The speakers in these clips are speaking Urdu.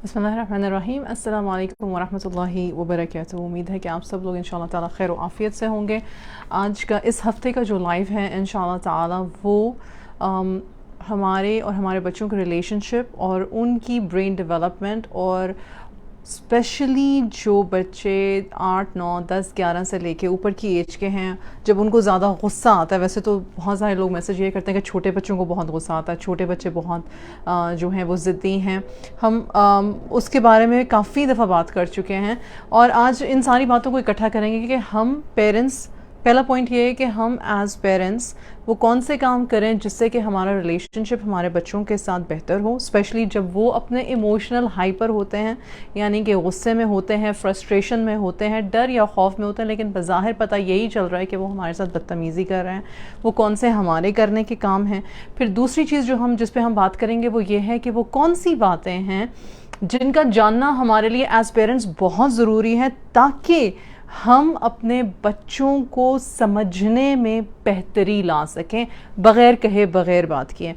بسم اللہ الرحمن الرحیم. السلام علیکم ورحمۃ اللہ وبرکاتہ. امید ہے کہ آپ سب لوگ انشاءاللہ تعالی خیر و عافیت سے ہوں گے. آج کا اس ہفتے کا جو لائیو ہے انشاءاللہ تعالی وہ ہمارے اور ہمارے بچوں کے ریلیشن شپ اور ان کی برین ڈیولپمنٹ، اور اسپیشلی جو بچے 8 9 10 11 سے لے کے اوپر کی ایج کے ہیں، جب ان کو زیادہ غصہ آتا ہے. ویسے تو بہت سارے لوگ میسج یہ کرتے ہیں کہ چھوٹے بچوں کو بہت غصہ آتا ہے، چھوٹے بچے بہت جو ہیں وہ ضدی ہیں. ہم اس کے بارے میں کافی دفعہ بات کر چکے ہیں، اور آج ان ساری باتوں کو اکٹھا کریں گے کہ ہم پیرنٹس، پہلا پوائنٹ یہ ہے کہ ہم ایز پیرنٹس وہ کون سے کام کریں جس سے کہ ہمارا ریلیشن شپ ہمارے بچوں کے ساتھ بہتر ہو، اسپیشلی جب وہ اپنے ایموشنل ہائپر ہوتے ہیں، یعنی کہ غصے میں ہوتے ہیں، فرسٹریشن میں ہوتے ہیں، ڈر یا خوف میں ہوتے ہیں، لیکن بظاہر پتہ یہی چل رہا ہے کہ وہ ہمارے ساتھ بدتمیزی کر رہے ہیں. وہ کون سے ہمارے کرنے کے کام ہیں. پھر دوسری چیز جس پہ ہم بات کریں گے وہ یہ ہے کہ وہ کون سی باتیں ہیں جن کا جاننا ہمارے لیے ایز پیرنٹس بہت ضروری ہے، تاکہ ہم اپنے بچوں کو سمجھنے میں بہتری لا سکیں بغیر کہے، بغیر بات کیے.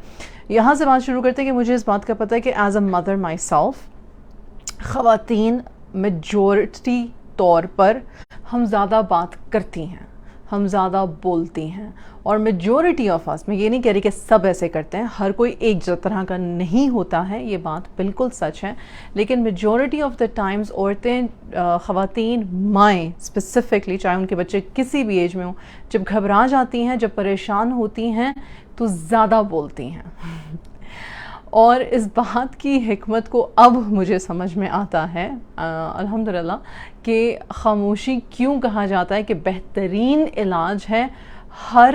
یہاں سے بات شروع کرتے ہیں کہ مجھے اس بات کا پتہ ہے کہ as a mother my self, خواتین میجورٹی طور پر ہم زیادہ بات کرتی ہیں، ہم زیادہ بولتی ہیں، اور میجورٹی آف اس، میں یہ نہیں کہہ رہی کہ سب ایسے کرتے ہیں، ہر کوئی ایک طرح کا نہیں ہوتا ہے، یہ بات بالکل سچ ہے، لیکن میجورٹی آف دا ٹائمز عورتیں، خواتین، مائیں اسپیسیفکلی، چاہے ان کے بچے کسی بھی ایج میں ہوں، جب گھبرا جاتی ہیں، جب پریشان ہوتی ہیں تو زیادہ بولتی ہیں. اور اس بات کی حکمت کو اب مجھے سمجھ میں آتا ہے الحمدللہ کہ خاموشی کیوں کہا جاتا ہے کہ بہترین علاج ہے ہر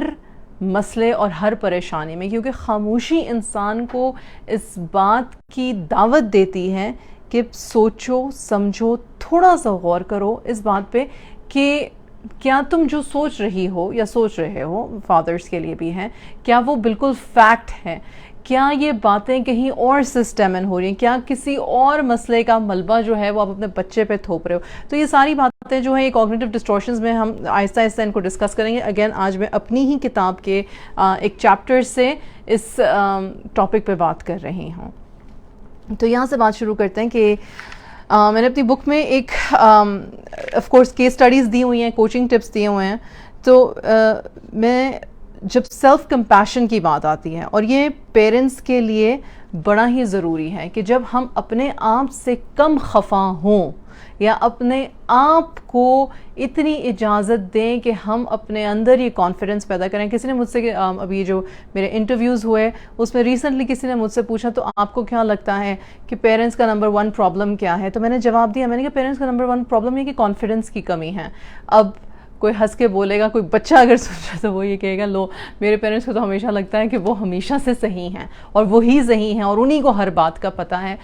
مسئلے اور ہر پریشانی میں، کیونکہ خاموشی انسان کو اس بات کی دعوت دیتی ہے کہ سوچو، سمجھو، تھوڑا سا غور کرو اس بات پہ کہ کیا تم جو سوچ رہی ہو یا سوچ رہے ہو، فادرز کے لیے بھی ہے، کیا وہ بالکل فیکٹ ہے، کیا یہ باتیں کہیں اور سسٹمن ہو رہی ہیں، کیا کسی اور مسئلے کا ملبہ جو ہے وہ آپ اپنے بچے پہ تھوپ رہے ہو. تو یہ ساری باتیں جو ہیں یہ کوگنیٹو ڈسٹورشنز میں ہم آہستہ آہستہ ان کو ڈسکس کریں گے. اگین آج میں اپنی ہی کتاب کے ایک چیپٹر سے اس ٹاپک پہ بات کر رہی ہوں. تو یہاں سے بات شروع کرتے ہیں کہ میں نے اپنی بک میں ایک آف کورس کیس اسٹڈیز دی ہوئی ہیں، کوچنگ ٹپس دیے ہوئے ہیں. تو میں جب سیلف کمپیشن کی بات آتی ہے، اور یہ پیرنٹس کے لیے بڑا ہی ضروری ہے کہ جب ہم اپنے آپ سے کم خفا ہوں یا اپنے آپ کو اتنی اجازت دیں کہ ہم اپنے اندر یہ کانفیڈنس پیدا کریں. کسی نے مجھ سے ابھی جو میرے انٹرویوز ہوئے اس میں ریسنٹلی کسی نے مجھ سے پوچھا تو آپ کو کیا لگتا ہے کہ پیرنٹس کا نمبر 1 پرابلم کیا ہے؟ تو میں نے جواب دیا، میں نے کہا پیرنٹس کا نمبر 1 پرابلم یہ کہ کانفیڈنس کی کمی ہے. اب کوئی ہنس کے بولے گا، کوئی بچہ اگر سوچ رہا تو وہ یہ کہے گا لو میرے پیرنٹس کو تو ہمیشہ لگتا ہے کہ وہ ہمیشہ سے صحیح ہیں اور وہی صحیح ہیں اور انہی کو ہر بات کا پتہ ہے.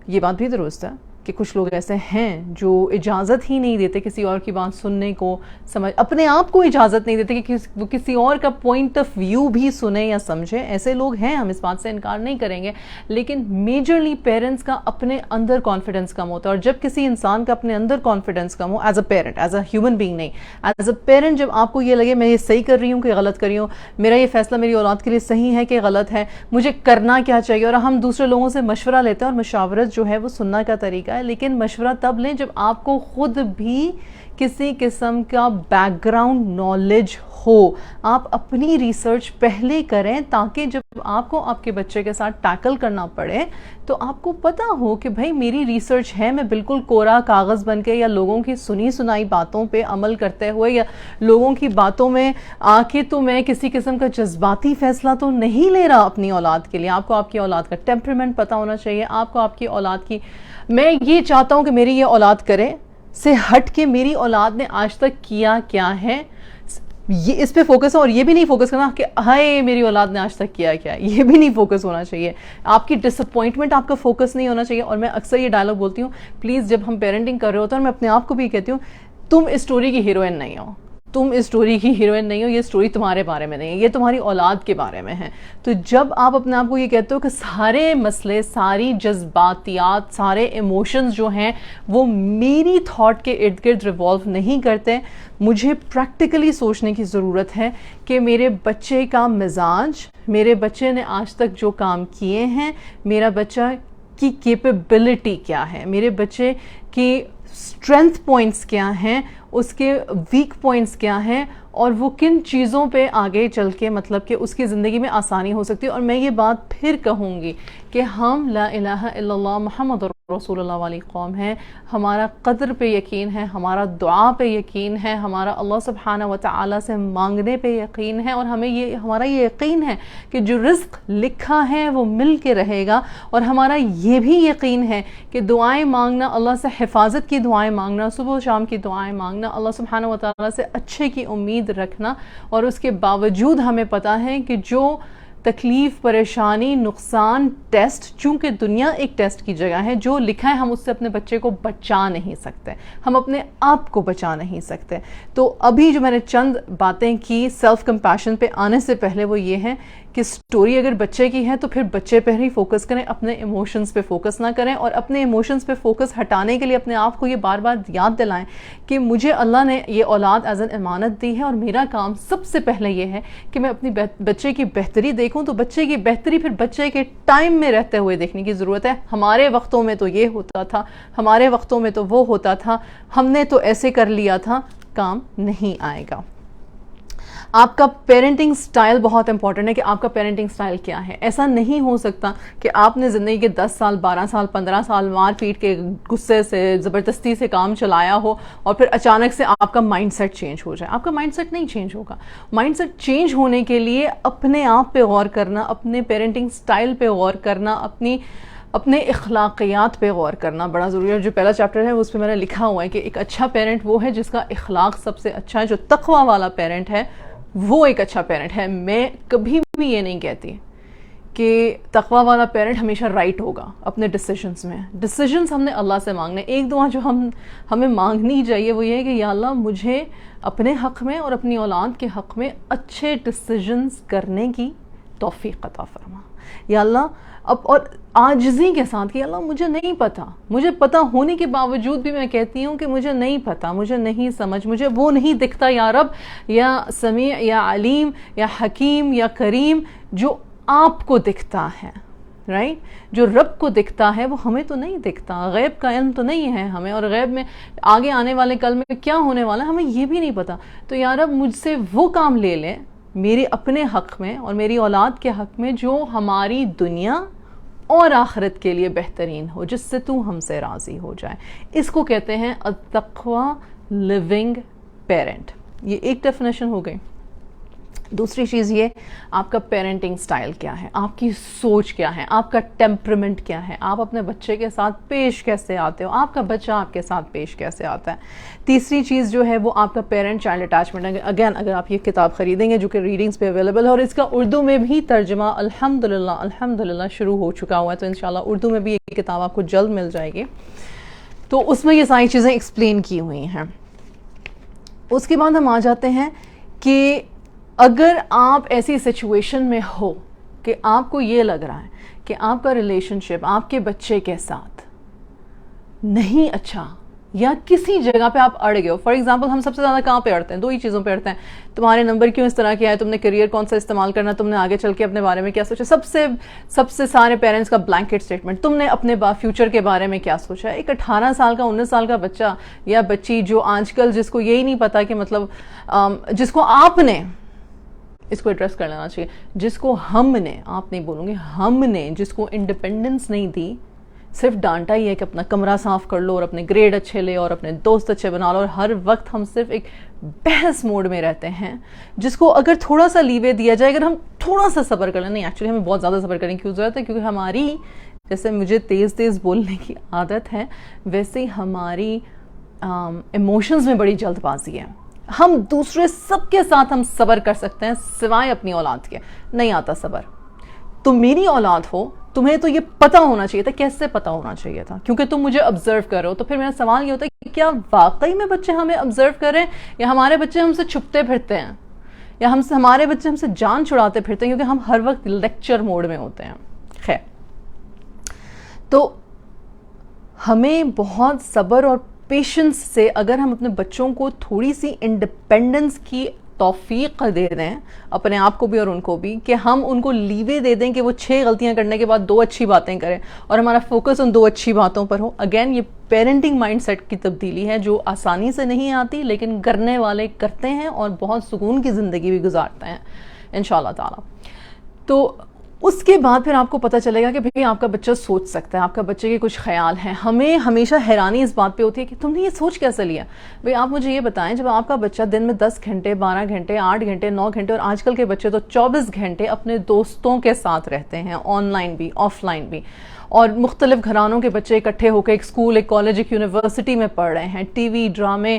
یہ بات بھی درست ہے کہ کچھ لوگ ایسے ہیں جو اجازت ہی نہیں دیتے کسی اور کی بات سننے کو، اپنے آپ کو اجازت نہیں دیتے کہ وہ کسی اور کا پوائنٹ آف ویو بھی سنیں یا سمجھیں. ایسے لوگ ہیں، ہم اس بات سے انکار نہیں کریں گے، لیکن میجرلی پیرنٹس کا اپنے اندر کانفیڈنس کم ہوتا ہے. اور جب کسی انسان کا اپنے اندر کانفیڈنس کم ہو، as a parent, as a human being نہیں، ایز اے پیرنٹ، جب آپ کو یہ لگے میں یہ صحیح کر رہی ہوں کہ غلط کر رہی ہوں، میرا یہ فیصلہ میری اولاد کے لیے صحیح ہے کہ غلط ہے، مجھے کرنا کیا چاہیے، اور ہم دوسرے لوگوں سے مشورہ لیتے ہیں، اور مشاورت جو ہے وہ سننا کا طریقہ ہے، لیکن مشورہ تب لیں جب آپ کو خود بھی کسی قسم کا بیک گراؤنڈ نالج ہو. آپ اپنی ریسرچ پہلے کریں تاکہ جب آپ کو آپ کے بچے کے ساتھ ٹیکل کرنا پڑے تو آپ کو پتا ہو کہ بھائی میری ریسرچ ہے، میں بالکل کورا کاغذ بن کے یا لوگوں کی سنی سنائی باتوں پہ عمل کرتے ہوئے یا لوگوں کی باتوں میں آ کے تو میں کسی قسم کا جذباتی فیصلہ تو نہیں لے رہا اپنی اولاد کے لیے. آپ کو آپ کی اولاد کا ٹیمپرمنٹ پتا ہونا چاہیے، آپ کو آپ کی اولاد کی، میں یہ چاہتا ہوں کہ میری یہ اولاد کرے سے ہٹ کے میری اولاد نے آج تک کیا کیا ہے، یہ اس پہ فوکس ہے. اور یہ بھی نہیں فوکس کرنا کہ ہائے میری اولاد نے آج تک کیا کیا، یہ بھی نہیں فوکس ہونا چاہیے. آپ کی ڈس اپوائنٹمنٹ آپ کا فوکس نہیں ہونا چاہیے. اور میں اکثر یہ ڈائلاگ بولتی ہوں، پلیز جب ہم پیرنٹنگ کر رہے ہوتے ہیں، میں اپنے آپ کو بھی کہتی ہوں تم اس اسٹوری کی ہیروئن نہیں ہو، تم اس اسٹوری کی ہیروئن نہیں ہو، یہ اسٹوری تمہارے بارے میں نہیں ہے، یہ تمہاری اولاد کے بارے میں ہے. تو جب آپ اپنے آپ کو یہ کہتے ہو کہ سارے مسئلے، ساری جذباتیات، سارے ایموشنز جو ہیں وہ میری تھاٹ کے ارد گرد ریوالو نہیں کرتے، مجھے پریکٹیکلی سوچنے کی ضرورت ہے کہ میرے بچے کا مزاج، میرے بچے نے آج تک جو کام کیے ہیں، میرا بچہ کی کیپیبلٹی کیا ہے, میرے بچے کی اسٹرینتھ پوائنٹس کیا ہیں, اس کے ویک پوائنٹس کیا ہیں, اور وہ کن چیزوں پہ آگے چل کے مطلب کہ اس کی زندگی میں آسانی ہو سکتی ہے. اور میں یہ بات پھر کہوں گی کہ ہم لا الہ الا اللہ محمد رسول اللہ والی قوم ہیں, ہمارا قدر پہ یقین ہے, ہمارا دعا پہ یقین ہے, ہمارا اللہ سبحانہ و تعالیٰ سے مانگنے پہ یقین ہے, اور ہمارا یہ یقین ہے کہ جو رزق لکھا ہے وہ مل کے رہے گا. اور ہمارا یہ بھی یقین ہے کہ دعائیں مانگنا, اللہ سے حفاظت کی دعائیں مانگنا, صبح و شام کی دعائیں مانگنا, اللہ سبحانہ و تعالیٰ سے اچھے کی امید رکھنا, اور اس کے باوجود ہمیں پتہ ہے کہ جو تکلیف, پریشانی, نقصان, ٹیسٹ, چونکہ دنیا ایک ٹیسٹ کی جگہ ہے, جو لکھا ہے ہم اس سے اپنے بچے کو بچا نہیں سکتے, ہم اپنے آپ کو بچا نہیں سکتے. تو ابھی جو میں نے چند باتیں کی سیلف کمپیشن پہ آنے سے پہلے وہ یہ ہیں کہ سٹوری اگر بچے کی ہے تو پھر بچے پہ ہی فوکس کریں, اپنے ایموشنز پہ فوکس نہ کریں, اور اپنے ایموشنز پہ فوکس ہٹانے کے لیے اپنے آپ کو یہ بار بار یاد دلائیں کہ مجھے اللہ نے یہ اولاد ایز این امانت دی ہے, اور میرا کام سب سے پہلے یہ ہے کہ میں اپنی بچے کی بہتری دیکھوں. تو بچے کی بہتری پھر بچے کے ٹائم میں رہتے ہوئے دیکھنے کی ضرورت ہے. ہمارے وقتوں میں تو یہ ہوتا تھا, ہمارے وقتوں میں تو وہ ہوتا تھا, ہم نے تو ایسے کر لیا تھا, کام نہیں آئے گا. آپ کا پیرنٹنگ سٹائل بہت امپورٹنٹ ہے کہ آپ کا پیرنٹنگ سٹائل کیا ہے. ایسا نہیں ہو سکتا کہ آپ نے زندگی کے 10 سال 12 سال 15 سال مار پیٹ کے غصے سے زبردستی سے کام چلایا ہو, اور پھر اچانک سے آپ کا مائنڈ سیٹ چینج ہو جائے. آپ کا مائنڈ سیٹ نہیں چینج ہوگا. مائنڈ سیٹ چینج ہونے کے لیے اپنے آپ پہ غور کرنا, اپنے پیرنٹنگ سٹائل پہ غور کرنا, اپنے اخلاقیات پہ غور کرنا بڑا ضروری ہے. جو پہلا چیپٹر ہے اس پہ میں نے لکھا ہوا ہے کہ ایک اچھا پیرنٹ وہ ہے جس کا اخلاق سب سے اچھا ہے. جو تقوی والا پیرنٹ ہے وہ ایک اچھا پیرنٹ ہے. میں کبھی بھی یہ نہیں کہتی کہ تقوی والا پیرنٹ ہمیشہ رائٹ ہوگا اپنے ڈیسیجنز میں. ڈیسیجنز ہم نے اللہ سے مانگنے. ایک دعا جو ہمیں مانگنی چاہیے وہ یہ ہے کہ یا اللہ مجھے اپنے حق میں اور اپنی اولاد کے حق میں اچھے ڈیسیجنز کرنے کی توفیق عطا فرما. یا اللہ اور عاجزی کے ساتھ کہ یا اللہ مجھے نہیں پتا, مجھے پتا ہونے کے باوجود بھی میں کہتی ہوں کہ مجھے نہیں پتا, مجھے نہیں سمجھ, مجھے وہ نہیں دکھتا یا رب, یا سمیع, یا علیم, یا حکیم, یا کریم, جو آپ کو دکھتا ہے. رائٹ, جو رب کو دکھتا ہے وہ ہمیں تو نہیں دکھتا. غیب کا علم تو نہیں ہے ہمیں, اور غیب میں آگے آنے والے کل میں کیا ہونے والا ہے ہمیں یہ بھی نہیں پتا. تو یا رب مجھ سے وہ کام لے لے میرے اپنے حق میں اور میری اولاد کے حق میں جو ہماری دنیا اور آخرت کے لیے بہترین ہو, جس سے تو ہم سے راضی ہو جائے. اس کو کہتے ہیں التقوی لیونگ پیرنٹ. یہ ایک ڈیفینیشن ہو گئی. دوسری چیز یہ, آپ کا پیرنٹنگ سٹائل کیا ہے, آپ کی سوچ کیا ہے, آپ کا ٹیمپرمنٹ کیا ہے, آپ اپنے بچے کے ساتھ پیش کیسے آتے ہو, آپ کا بچہ آپ کے ساتھ پیش کیسے آتا ہے. تیسری چیز جو ہے وہ آپ کا پیرنٹ چائلڈ اٹیچمنٹ. اگین اگر آپ یہ کتاب خریدیں گے جو کہ ریڈنگز پہ اویلیبل ہے, اور اس کا اردو میں بھی ترجمہ الحمدللہ شروع ہو چکا ہوا ہے, تو انشاءاللہ اردو میں بھی یہ کتاب آپ کو جلد مل جائے گی. تو اس میں یہ ساری چیزیں ایکسپلین کی ہوئی ہیں. اس کے بعد ہم آ جاتے ہیں کہ اگر آپ ایسی سچویشن میں ہو کہ آپ کو یہ لگ رہا ہے کہ آپ کا ریلیشن شپ آپ کے بچے کے ساتھ نہیں اچھا, یا کسی جگہ پہ آپ اڑ گئے ہو. فار ایگزامپل ہم سب سے زیادہ کہاں پہ اڑتے ہیں؟ 2 ہی چیزوں پہ اڑتے ہیں. تمہارے نمبر کیوں اس طرح کیا ہے, تم نے کریئر کون سا استعمال کرنا, تم نے آگے چل کے اپنے بارے میں کیا سوچا. سب سے سارے پیرنٹس کا بلینکٹ اسٹیٹمنٹ, تم نے اپنے فیوچر کے بارے میں کیا سوچا. ایک 18 سال کا 19 سال کا بچہ یا بچی جو آج کل جس کو یہی نہیں پتا کہ مطلب جس کو آپ نے اس کو ایڈریس کر لینا چاہیے, جس کو ہم نے, آپ نہیں بولوں گے, ہم نے جس کو انڈیپینڈنس نہیں دی, صرف ڈانٹا ہی ہے کہ اپنا کمرہ صاف کر لو اور اپنے گریڈ اچھے لے اور اپنے دوست اچھے بنا لو, اور ہر وقت ہم صرف ایک بحث موڈ میں رہتے ہیں, جس کو اگر تھوڑا سا لیوے دیا جائے, اگر ہم تھوڑا سا صبر کر لیں. نہیں, ایکچولی ہمیں بہت زیادہ صبر کرنے کی ضرورت ہے, کیونکہ ہماری جیسے مجھے تیز بولنے کی عادت ہے, ویسے ہی ہماری ایموشنز میں بڑی جلد بازی ہے. ہم دوسرے سب کے ساتھ ہم صبر کر سکتے ہیں سوائے اپنی اولاد کے. نہیں آتا صبر. تم میری اولاد ہو, تمہیں تو یہ پتا ہونا چاہیے تھا. کیسے پتا ہونا چاہیے تھا؟ کیونکہ تم مجھے آبزرو کرو. تو پھر میرا سوال یہ ہوتا ہے کہ کیا واقعی میں بچے ہمیں آبزرو کر رہے ہیں, یا ہمارے بچے ہم سے چھپتے پھرتے ہیں, یا ہمارے بچے ہم سے جان چھڑاتے پھرتے ہیں کیونکہ ہم ہر وقت لیکچر موڈ میں ہوتے ہیں. خیر, تو ہمیں بہت صبر اور پیشنس سے اگر ہم اپنے بچوں کو تھوڑی سی انڈیپینڈنس کی توفیق دے دیں اپنے آپ کو بھی اور ان کو بھی کہ ہم ان کو لیوے دے دیں کہ وہ 6 غلطیاں کرنے کے بعد 2 اچھی باتیں کریں اور ہمارا فوکس ان 2 اچھی باتوں پر ہو. اگین یہ پیرنٹنگ مائنڈ سیٹ کی تبدیلی ہے جو آسانی سے نہیں آتی لیکن کرنے والے کرتے ہیں اور بہت سکون کی زندگی بھی گزارتے ہیں انشاءاللہ تعالی. تو اس کے بعد پھر آپ کو پتہ چلے گا کہ بھئی آپ کا بچہ سوچ سکتا ہے, آپ کا بچے کے کچھ خیال ہیں. ہمیں ہمیشہ حیرانی اس بات پہ ہوتی ہے کہ تم نے یہ سوچ کیسے لیا. بھئی آپ مجھے یہ بتائیں, جب آپ کا بچہ دن میں 10 گھنٹے 12 گھنٹے 8 گھنٹے 9 گھنٹے اور آج کل کے بچے تو 24 گھنٹے اپنے دوستوں کے ساتھ رہتے ہیں, آن لائن بھی آف لائن بھی, اور مختلف گھرانوں کے بچے اکٹھے ہو کے ایک اسکول ایک کالج ایک یونیورسٹی میں پڑھ رہے ہیں, ٹی وی ڈرامے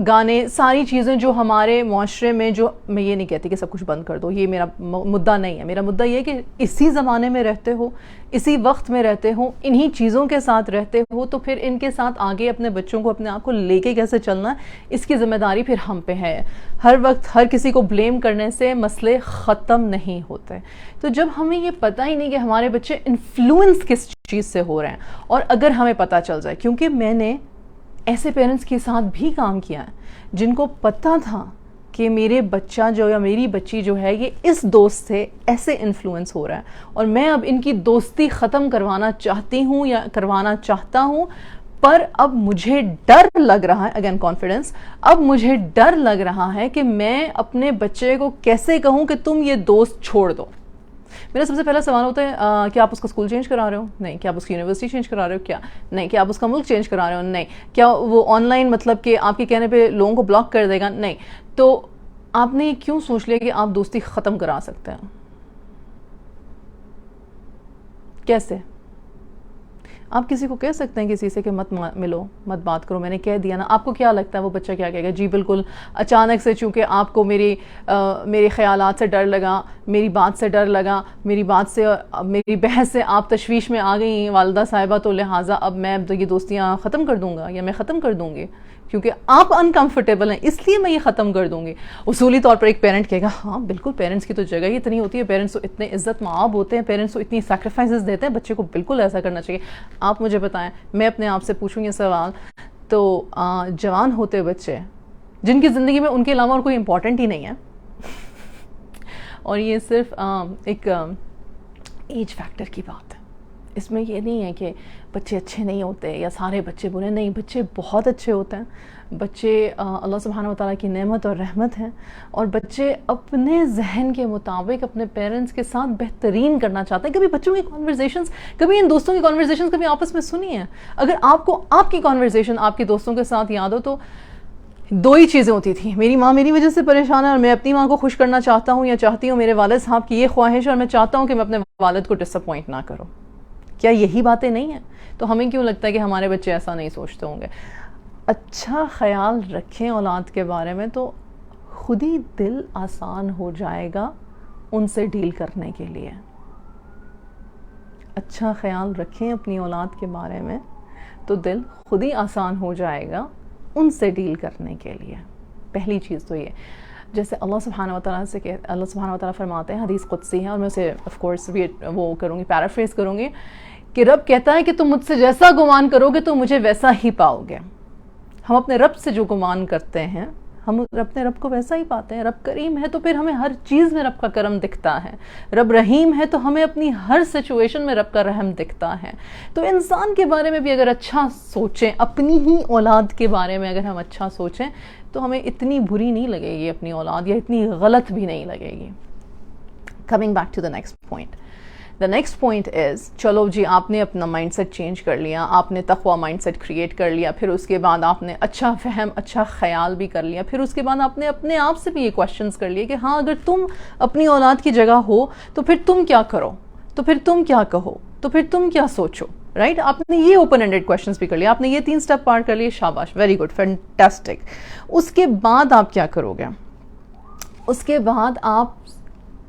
گانے ساری چیزیں جو ہمارے معاشرے میں, جو میں یہ نہیں کہتی کہ سب کچھ بند کر دو, یہ میرا مدعا نہیں ہے. میرا مدعا یہ ہے کہ اسی زمانے میں رہتے ہو, اسی وقت میں رہتے ہو, انہی چیزوں کے ساتھ رہتے ہو, تو پھر ان کے ساتھ آگے اپنے بچوں کو اپنے آپ کو لے کے کیسے چلنا ہے اس کی ذمہ داری پھر ہم پہ ہے. ہر وقت ہر کسی کو بلیم کرنے سے مسئلے ختم نہیں ہوتے. تو جب ہمیں یہ پتہ ہی نہیں کہ ہمارے بچے انفلوئنس کس چیز سے ہو رہے ہیں, اور اگر ہمیں پتہ چل جائے, کیونکہ میں نے ایسے پیرنٹس کے ساتھ بھی کام کیا ہے جن کو پتہ تھا کہ میرے بچہ جو یا میری بچی جو ہے یہ اس دوست سے ایسے انفلوئنس ہو رہا ہے اور میں اب ان کی دوستی ختم کروانا چاہتی ہوں یا کروانا چاہتا ہوں, پر اب مجھے ڈر لگ رہا ہے, اگین کانفیڈنس, اب مجھے ڈر لگ رہا ہے کہ میں اپنے بچے کو کیسے کہوں کہ تم یہ دوست چھوڑ دو. میرا سب سے پہلا سوال ہوتا ہے کیا آپ اس کا اسکول چینج کرا رہے ہو؟ نہیں. کیا آپ اس کی یونیورسٹی چینج کرا رہے ہو؟ کیا نہیں. کیا آپ اس کا ملک چینج کرا رہے ہو؟ نہیں. کیا وہ آن لائن مطلب کہ آپ کے کہنے پہ لوگوں کو بلاک کر دے گا؟ نہیں. تو آپ نے کیوں سوچ لیا کہ آپ دوستی ختم کرا سکتے ہیں؟ کیسے؟ آپ کسی کو کہہ سکتے ہیں کسی سے کہ مت ملو مت بات کرو, میں نے کہہ دیا نا. آپ کو کیا لگتا ہے وہ بچہ کیا کہے گا؟ جی بالکل, اچانک سے چونکہ آپ کو میرے خیالات سے ڈر لگا, میری بات سے ڈر لگا, میری بات سے میری بحث سے آپ تشویش میں آ گئی والدہ صاحبہ, تو لہٰذا اب میں یہ دوستیاں ختم کر دوں گا یا میں ختم کر دوں گی کیونکہ آپ انکمفرٹیبل ہیں اس لیے میں یہ ختم کر دوں گی. اصولی طور پر ایک پیرنٹ کہے گا ہاں بالکل, پیرنٹس کی تو جگہ ہی اتنی ہوتی ہے, پیرنٹس تو اتنے عزت مآب ہوتے ہیں, پیرنٹس تو اتنی سیکریفائسز دیتے ہیں, بچے کو بالکل ایسا کرنا چاہیے. آپ مجھے بتائیں, میں اپنے آپ سے پوچھوں یہ سوال, تو جوان ہوتے بچے جن کی زندگی میں ان کے علاوہ اور کوئی امپورٹنٹ ہی نہیں ہے اور یہ صرف ایک ایج فیکٹر کی بات ہے, اس میں یہ نہیں ہے کہ بچے اچھے نہیں ہوتے یا سارے بچے برے, نہیں, بچے بہت اچھے ہوتے ہیں. بچے اللہ سبحانہ وتعالیٰ کی نعمت اور رحمت ہیں, اور بچے اپنے ذہن کے مطابق اپنے پیرنٹس کے ساتھ بہترین کرنا چاہتے ہیں. کبھی بچوں کی کانورزیشنز, کبھی ان دوستوں کی کانورزیشنز کبھی آپس میں سنی ہیں. اگر آپ کو آپ کی کانورزیشن آپ کے دوستوں کے ساتھ یاد ہو تو 2 ہی چیزیں ہوتی تھیں, میری ماں میری وجہ سے پریشان ہے اور میں اپنی ماں کو خوش کرنا چاہتا ہوں یا چاہتی ہوں, میرے والد صاحب کی یہ خواہش ہے اور میں چاہتا ہوں کہ میں اپنے والد کو ڈس اپوائنٹ نہ کروں. کیا یہی باتیں نہیں ہیں؟ تو ہمیں کیوں لگتا ہے کہ ہمارے بچے ایسا نہیں سوچتے ہوں گے؟ اچھا خیال رکھیں اولاد کے بارے میں تو خود ہی دل آسان ہو جائے گا ان سے ڈیل کرنے کے لیے. اچھا خیال رکھیں اپنی اولاد کے بارے میں تو دل خود ہی آسان ہو جائے گا ان سے ڈیل کرنے کے لیے. پہلی چیز تو یہ, جیسے اللہ سبحانہ وتعالیٰ سے کہ اللہ سبحانہ وتعالیٰ فرماتے ہیں, حدیث قدسی ہے اور میں اسے آف کورس بھی وہ کروں گی, پیرافریز کروں گی, کہ رب کہتا ہے کہ تم مجھ سے جیسا گمان کرو گے تو مجھے ویسا ہی پاؤ گے. ہم اپنے رب سے جو گمان کرتے ہیں ہم اپنے رب کو ویسا ہی پاتے ہیں. رب کریم ہے تو پھر ہمیں ہر چیز میں رب کا کرم دکھتا ہے. رب رحیم ہے تو ہمیں اپنی ہر سچویشن میں رب کا رحم دکھتا ہے. تو انسان کے بارے میں بھی اگر اچھا سوچیں, اپنی ہی اولاد کے بارے میں اگر ہم اچھا سوچیں تو ہمیں اتنی بری نہیں لگے گی اپنی اولاد, یا اتنی غلط بھی نہیں لگے گی. Coming back to the next point. The next point is, چلو جی آپ نے اپنا مائنڈ سیٹ چینج کر لیا, آپ نے تقوی مائنڈ سیٹ کریٹ کر لیا, پھر اس کے بعد آپ نے اچھا فہم اچھا خیال بھی کر لیا, پھر اس کے بعد آپ نے اپنے آپ سے بھی یہ کوشچنس کر لیے کہ ہاں اگر تم اپنی اولاد کی جگہ ہو تو پھر تم کیا کرو, تو پھر تم کیا کہو, تو پھر تم کیا سوچو, رائٹ. آپ نے یہ اوپن اینڈیڈ کوشچنس بھی کر لیا, آپ نے یہ 3 اسٹیپ پار کر لیے, شاباش, ویری گڈ, فینٹاسٹک. اس کے بعد آپ کیا کرو گے؟ اس کے بعد آپ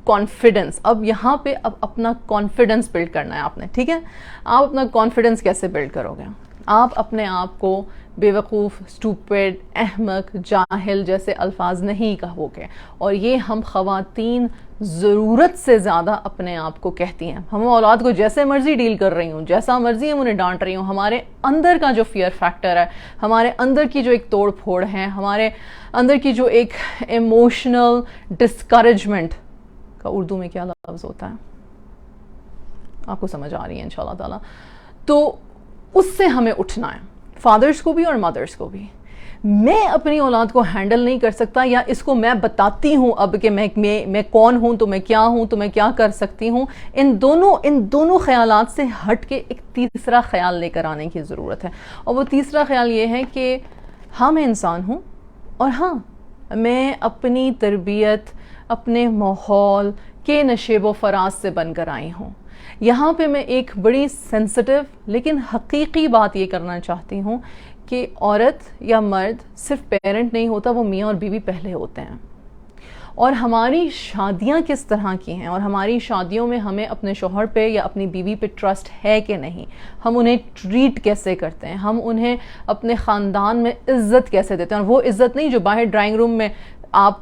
کانفیڈنس, اب یہاں پہ اب اپنا کانفیڈنس بلڈ کرنا ہے آپ نے, ٹھیک ہے. آپ اپنا کانفیڈنس کیسے بلڈ کرو گے؟ آپ اپنے آپ کو بیوقوف، اسٹوپڈ، احمق، جاہل جیسے الفاظ نہیں کہو گے. اور یہ ہم خواتین ضرورت سے زیادہ اپنے آپ کو کہتی ہیں. ہم اولاد کو جیسے مرضی ڈیل کر رہی ہوں، جیسا مرضی ہم انہیں ڈانٹ رہی ہوں، ہمارے اندر کا جو فیئر فیکٹر ہے، ہمارے اندر کی جو ایک توڑ پھوڑ ہے، ہمارے اندر کی جو ایک ایموشنل ڈسکریجمنٹ کا اردو میں کیا لفظ ہوتا ہے، آپ کو سمجھ آ رہی ہے انشاءاللہ تعالیٰ. تو اس سے ہمیں اٹھنا ہے، فادرز کو بھی اور مدرز کو بھی. میں اپنی اولاد کو ہینڈل نہیں کر سکتا، یا اس کو میں بتاتی ہوں اب کہ میں کون ہوں، تو میں کیا ہوں، تو میں کیا کر سکتی ہوں. ان دونوں خیالات سے ہٹ کے ایک تیسرا خیال لے کر آنے کی ضرورت ہے. اور وہ تیسرا خیال یہ ہے کہ ہاں میں انسان ہوں، اور ہاں میں اپنی تربیت اپنے ماحول کے نشیب و فراز سے بن کر آئی ہوں. یہاں پہ میں ایک بڑی سینسٹیو لیکن حقیقی بات یہ کرنا چاہتی ہوں کہ عورت یا مرد صرف پیرنٹ نہیں ہوتا، وہ میاں اور بیوی پہلے ہوتے ہیں. اور ہماری شادیاں کس طرح کی ہیں، اور ہماری شادیوں میں ہمیں اپنے شوہر پہ یا اپنی بیوی پہ ٹرسٹ ہے کہ نہیں، ہم انہیں ٹریٹ کیسے کرتے ہیں، ہم انہیں اپنے خاندان میں عزت کیسے دیتے ہیں. اور وہ عزت نہیں جو باہر ڈرائنگ روم میں آپ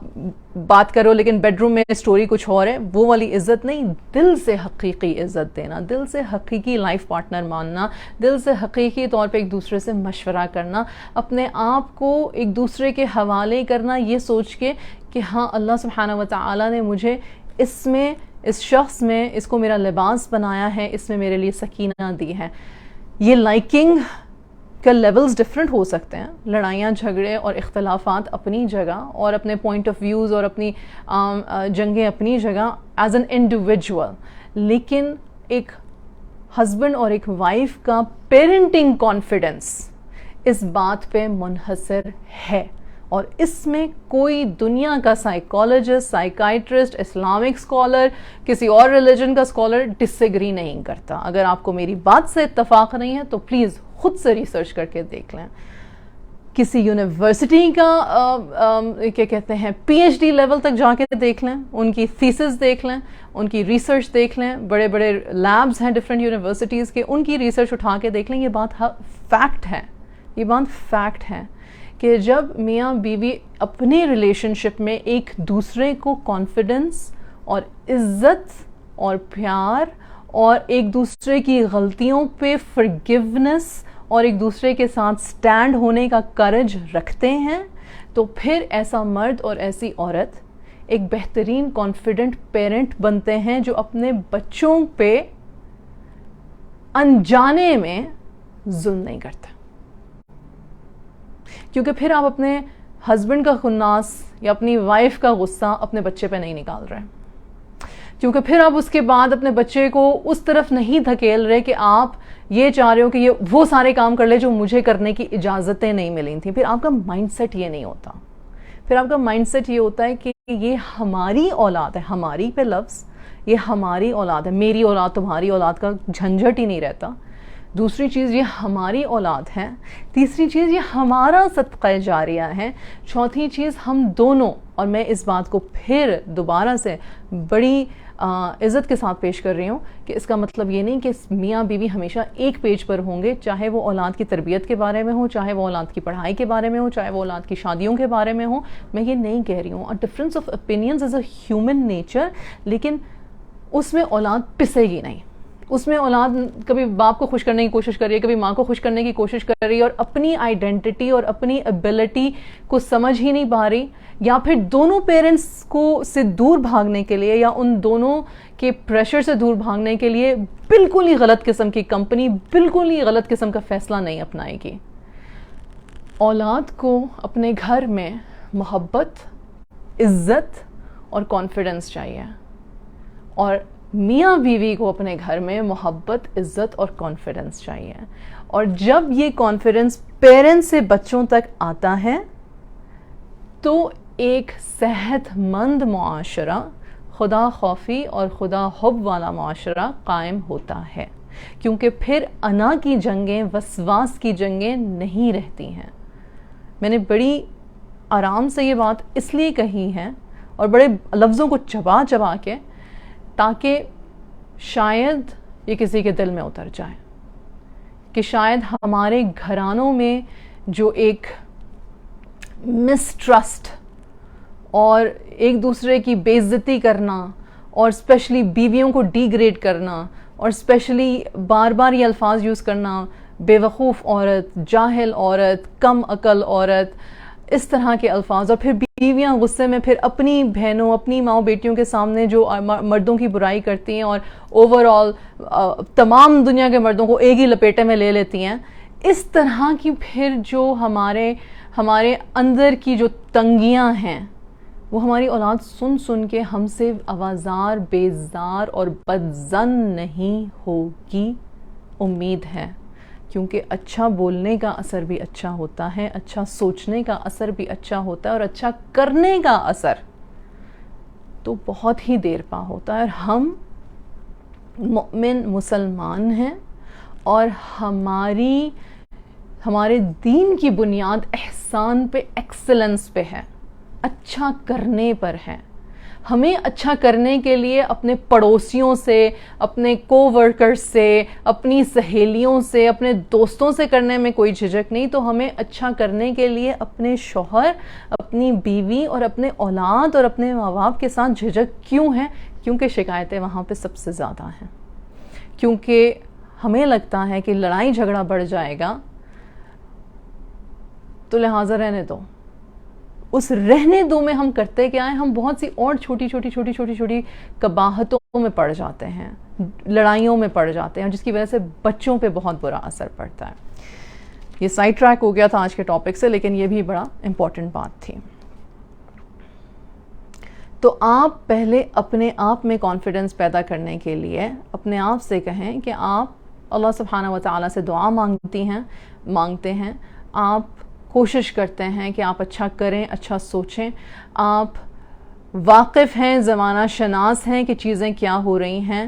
بات کرو لیکن بیڈ روم میں سٹوری کچھ اور ہے، وہ والی عزت نہیں. دل سے حقیقی عزت دینا، دل سے حقیقی لائف پارٹنر ماننا، دل سے حقیقی طور پہ ایک دوسرے سے مشورہ کرنا، اپنے آپ کو ایک دوسرے کے حوالے کرنا یہ سوچ کے کہ ہاں اللہ سبحانہ و تعالیٰ نے مجھے اس شخص میں اس کو میرا لباس بنایا ہے، اس میں میرے لیے سکینہ دی ہے. یہ لائکنگ کا لیولز ڈفرینٹ ہو سکتے ہیں، لڑائیاں جھگڑے اور اختلافات اپنی جگہ، اور اپنے پوائنٹ آف ویوز اور اپنی جنگیں اپنی جگہ ایز این انڈیویجول. لیکن ایک ہسبینڈ اور ایک وائف کا پیرنٹنگ کانفیڈنس اس بات پہ منحصر ہے، اور اس میں کوئی دنیا کا سائیکالوجسٹ، سائیکائٹرسٹ، اسلامک اسکالر، کسی اور ریلیجن کا اسکالر ڈس ایگری نہیں کرتا. اگر آپ کو میری بات سے اتفاق نہیں ہے تو پلیز خود سے ریسرچ کر کے دیکھ لیں. کسی یونیورسٹی کا کیا کہتے ہیں پی ایچ ڈی لیول تک جا کے دیکھ لیں، ان کی تھیسز دیکھ لیں، ان کی ریسرچ دیکھ لیں. بڑے بڑے لیبز ہیں ڈفرینٹ یونیورسٹیز کے، ان کی ریسرچ اٹھا کے دیکھ لیں. یہ بات فیکٹ ہے، یہ بات فیکٹ ہے کہ جب میاں بیوی اپنے ریلیشن شپ میں ایک دوسرے کو کانفیڈنس اور عزت اور پیار اور ایک دوسرے کی غلطیوں پہ فرگیونس اور ایک دوسرے کے ساتھ سٹینڈ ہونے کا کرج رکھتے ہیں، تو پھر ایسا مرد اور ایسی عورت ایک بہترین کانفیڈنٹ پیرنٹ بنتے ہیں جو اپنے بچوں پہ انجانے میں ظلم نہیں کرتے. کیونکہ پھر آپ اپنے ہسبینڈ کا خناس یا اپنی وائف کا غصہ اپنے بچے پہ نہیں نکال رہے، کیونکہ پھر آپ اس کے بعد اپنے بچے کو اس طرف نہیں دھکیل رہے کہ آپ یہ چاہ رہے ہو کہ یہ وہ سارے کام کر لے جو مجھے کرنے کی اجازتیں نہیں ملی تھیں. پھر آپ کا مائنڈ سیٹ یہ نہیں ہوتا، پھر آپ کا مائنڈ سیٹ یہ ہوتا ہے کہ یہ ہماری اولاد ہے. ہماری پہ لفظ، یہ ہماری اولاد ہے، میری اولاد تمہاری اولاد کا جھنجھٹ ہی نہیں رہتا. دوسری چیز یہ ہماری اولاد ہے، تیسری چیز یہ ہمارا صدقہ جاریہ ہے، چوتھی چیز ہم دونوں، اور میں اس بات کو پھر دوبارہ سے بڑی عزت کے ساتھ پیش کر رہی ہوں کہ اس کا مطلب یہ نہیں کہ میاں بیوی ہمیشہ ایک پیج پر ہوں گے، چاہے وہ اولاد کی تربیت کے بارے میں ہو، چاہے وہ اولاد کی پڑھائی کے بارے میں ہو، چاہے وہ اولاد کی شادیوں کے بارے میں ہو. میں یہ نہیں کہہ رہی ہوں. Difference of opinions is a human nature, لیکن اس میں اولاد پسے گی نہیں. اس میں اولاد کبھی باپ کو خوش کرنے کی کوشش کر رہی ہے، کبھی ماں کو خوش کرنے کی کوشش کر رہی ہے، اور اپنی آئیڈینٹی اور اپنی ایبلٹی کو سمجھ ہی نہیں پا رہی، یا پھر دونوں پیرنٹس کو سے دور بھاگنے کے لیے یا ان دونوں کے پریشر سے دور بھاگنے کے لیے بالکل ہی غلط قسم کی کمپنی، بالکل ہی غلط قسم کا فیصلہ نہیں اپنائے گی. اولاد کو اپنے گھر میں محبت، عزت اور کانفیڈنس چاہیے، اور میاں بیوی کو اپنے گھر میں محبت، عزت اور کانفیڈنس چاہیے. اور جب یہ کانفیڈنس پیرنٹس سے بچوں تک آتا ہے تو ایک صحت مند معاشرہ، خدا خوفی اور خدا حب والا معاشرہ قائم ہوتا ہے، کیونکہ پھر انا کی جنگیں، وسواس کی جنگیں نہیں رہتی ہیں. میں نے بڑی آرام سے یہ بات اس لیے کہی ہے اور بڑے لفظوں کو چبا چبا کے، تاکہ شاید یہ کسی کے دل میں اتر جائے کہ شاید ہمارے گھرانوں میں جو ایک مسٹرسٹ اور ایک دوسرے کی بے عزتی کرنا اور اسپیشلی بیویوں کو ڈی گریڈ کرنا اور اسپیشلی بار بار یہ الفاظ یوز کرنا، بے وقوف عورت، جاہل عورت، کم عقل عورت، اس طرح کے الفاظ، اور پھر بیویاں غصے میں پھر اپنی بہنوں، اپنی ماؤں بیٹیوں کے سامنے جو مردوں کی برائی کرتی ہیں اور اوور آل تمام دنیا کے مردوں کو ایک ہی لپیٹے میں لے لیتی ہیں، اس طرح کی پھر جو ہمارے اندر کی جو تنگیاں ہیں وہ ہماری اولاد سن سن کے ہم سے آوازار، بیزار اور بدظن نہیں ہوگی، امید ہے، کیونکہ اچھا بولنے کا اثر بھی اچھا ہوتا ہے، اچھا سوچنے کا اثر بھی اچھا ہوتا ہے، اور اچھا کرنے کا اثر تو بہت ہی دیر پا ہوتا ہے۔ اور ہم مؤمن مسلمان ہیں اور ہمارے دین کی بنیاد احسان پہ، ایکسلنس پہ ہے، اچھا کرنے پر ہے۔ ہمیں اچھا کرنے کے لیے اپنے پڑوسیوں سے، اپنے کو ورکرز سے، اپنی سہیلیوں سے، اپنے دوستوں سے کرنے میں کوئی جھجک نہیں، تو ہمیں اچھا کرنے کے لیے اپنے شوہر، اپنی بیوی اور اپنے اولاد اور اپنے ماں باپ کے ساتھ جھجک کیوں ہے؟ کیونکہ شکایتیں وہاں پہ سب سے زیادہ ہیں، کیونکہ ہمیں لگتا ہے کہ لڑائی جھگڑا بڑھ جائے گا تو لہٰذا رہنے دو۔ اس رہنے دو میں ہم کرتے کیا ہیں؟ ہم بہت سی اور چھوٹی قباحتوں میں پڑ جاتے ہیں، لڑائیوں میں پڑ جاتے ہیں، جس کی وجہ سے بچوں پہ بہت برا اثر پڑتا ہے۔ یہ سائڈ ٹریک ہو گیا تھا آج کے ٹاپک سے، لیکن یہ بھی بڑا امپورٹنٹ بات تھی۔ تو آپ پہلے اپنے آپ میں کانفیڈنس پیدا کرنے کے لیے اپنے آپ سے کہیں کہ آپ اللہ سبحانہ و تعالیٰ سے دعا مانگتے ہیں، آپ کوشش کرتے ہیں کہ آپ اچھا کریں، اچھا سوچیں، آپ واقف ہیں، زمانہ شناس ہیں کہ چیزیں کیا ہو رہی ہیں،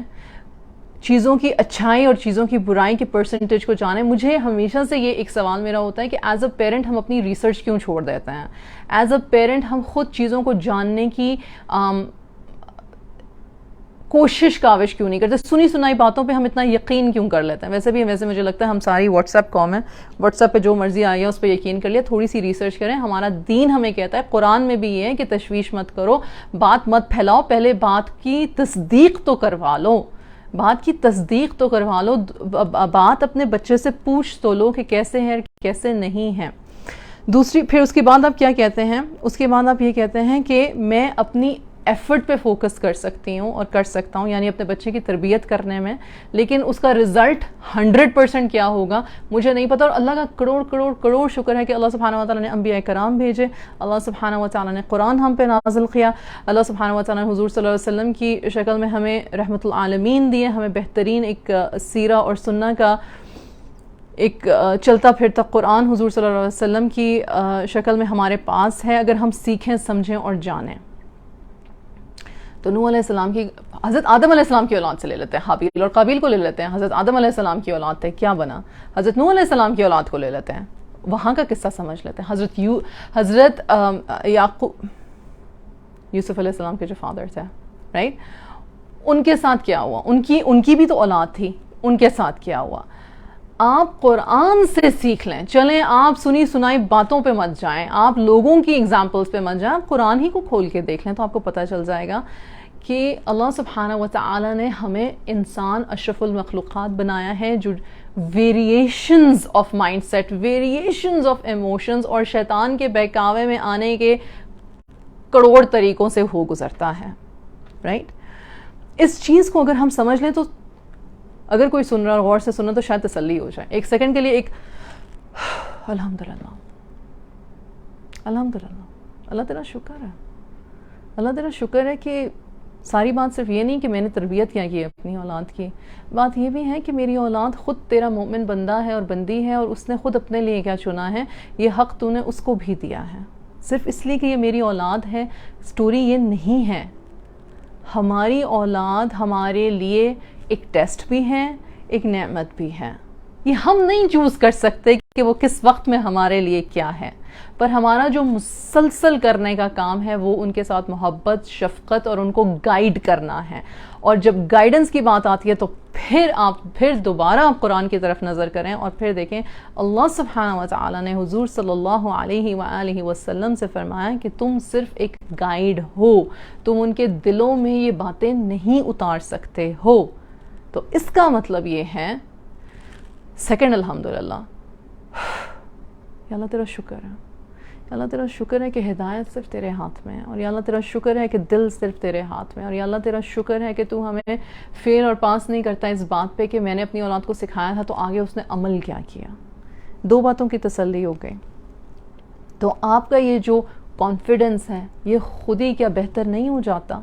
چیزوں کی اچھائی اور چیزوں کی برائی کے پرسنٹیج کو جانیں۔ مجھے ہمیشہ سے یہ ایک سوال میرا ہوتا ہے کہ ایز اے پیرنٹ ہم اپنی ریسرچ کیوں چھوڑ دیتے ہیں؟ ایز اے پیرنٹ ہم خود چیزوں کو جاننے کی کوشش کاوش کیوں نہیں کرتے؟ سنی سنائی باتوں پہ ہم اتنا یقین کیوں کر لیتے ہیں؟ ویسے مجھے لگتا ہے ہم ساری واٹس ایپ قوم ہے، واٹس ایپ پہ جو مرضی آئی ہے اس پہ یقین کر لیا۔ تھوڑی سی ریسرچ کریں۔ ہمارا دین ہمیں کہتا ہے، قرآن میں بھی یہ ہے کہ تشویش مت کرو، بات مت پھیلاؤ، پہلے بات کی تصدیق تو کروا لو، بات اپنے بچے سے پوچھ تو لو کہ کیسے ہے کیسے نہیں ہے۔ دوسری پھر اس کے بعد آپ کیا کہتے ہیں؟ اس کے بعد آپ یہ کہتے ہیں کہ میں اپنی ایفرٹ پہ فوکس کر سکتی ہوں اور کر سکتا ہوں، یعنی اپنے بچے کی تربیت کرنے میں، لیکن اس کا رزلٹ 100% کیا ہوگا مجھے نہیں پتا۔ اور اللہ کا کروڑ شکر ہے کہ اللہ سبحانہ و تعالیٰ نے انبیاء کرام بھیجے، اللہ سبحانہ و تعالیٰ نے قرآن ہم پہ نازل کیا، اللہ سبحانہ و تعالیٰ نے حضور صلی اللہ علیہ وسلم کی شکل میں ہمیں رحمت العالمین دیے، ہمیں بہترین ایک سیرہ اور سنہ کا ایک چلتا پھرتا قرآن حضور صلی اللہ علیہ وسلم کی شکل میں ہمارے پاس ہے، اگر ہم سیکھیں، سمجھیں اور جانیں۔ تو نوح علیہ السلام کی، حضرت آدم علیہ السلام کی اولاد سے لے لیتے ہیں، حابیل اور قابیل کو لے لیتے ہیں۔ حضرت آدم علیہ السلام کی اولاد تھے، کیا بنا؟ حضرت نوح علیہ السلام کی اولاد کو لے لیتے ہیں، وہاں کا قصہ سمجھ لیتے ہیں۔ حضرت یعقوب، یوسف علیہ السلام کے جو فادر تھے، رائٹ، ان کے ساتھ کیا ہوا؟ ان کی بھی تو اولاد تھی، ان کے ساتھ کیا ہوا؟ آپ قرآن سے سیکھ لیں، چلیں آپ سنی سنائی باتوں پہ مت جائیں، آپ لوگوں کی ایگزامپلز پہ مت جائیں، آپ قرآن ہی کو کھول کے دیکھ لیں تو آپ کو پتہ چل جائے گا کہ اللہ سبحانہ و تعالی نے ہمیں انسان اشرف المخلوقات بنایا ہے جو variations of mind set, variations of emotions اور شیطان کے بہکاوے میں آنے کے کروڑ طریقوں سے ہو گزرتا ہے، رائٹ؟ اس چیز کو اگر ہم سمجھ لیں تو اگر کوئی سن رہا ہے غور سے سننا تو شاید تسلی ہو جائے، ایک سیکنڈ کے لیے ایک الحمدللہ اللہ تیرا شکر ہے، اللہ تیرا شکر ہے کہ ساری بات صرف یہ نہیں کہ میں نے تربیت کیا کی اپنی اولاد کی، بات یہ بھی ہے کہ میری اولاد خود تیرا مومن بندہ ہے اور بندی ہے، اور اس نے خود اپنے لیے کیا چنا ہے، یہ حق تو نے اس کو بھی دیا ہے۔ صرف اس لیے کہ یہ میری اولاد ہے، سٹوری یہ نہیں ہے۔ ہماری اولاد ہمارے لیے ایک ٹیسٹ بھی ہے، ایک نعمت بھی ہے، یہ ہم نہیں چوز کر سکتے کہ وہ کس وقت میں ہمارے لیے کیا ہے، پر ہمارا جو مسلسل کرنے کا کام ہے وہ ان کے ساتھ محبت، شفقت اور ان کو گائیڈ کرنا ہے. اور جب گائیڈنس کی بات آتی ہے تو پھر دوبارہ آپ قرآن کی طرف نظر کریں اور پھر دیکھیں اللہ سبحانہ و تعالیٰ نے حضور صلی اللہ علیہ وآلہ وسلم سے فرمایا کہ تم صرف ایک گائیڈ ہو، تم ان کے دلوں میں یہ باتیں نہیں اتار سکتے ہو. تو اس کا مطلب یہ ہے سیکنڈ الحمدللہ، یا اللہ تیرا شکر ہے، یا اللہ تیرا شکر ہے کہ ہدایت صرف تیرے ہاتھ میں ہے، اور یا اللہ تیرا شکر ہے کہ دل صرف تیرے ہاتھ میں ہے، اور یا اللہ تیرا شکر ہے کہ تو ہمیں فیل اور پاس نہیں کرتا اس بات پہ کہ میں نے اپنی اولاد کو سکھایا تھا تو آگے اس نے عمل کیا کیا. 2 باتوں کی تسلی ہو گئی. تو آپ کا یہ جو کانفیڈنس ہے یہ خود ہی کیا بہتر نہیں ہو جاتا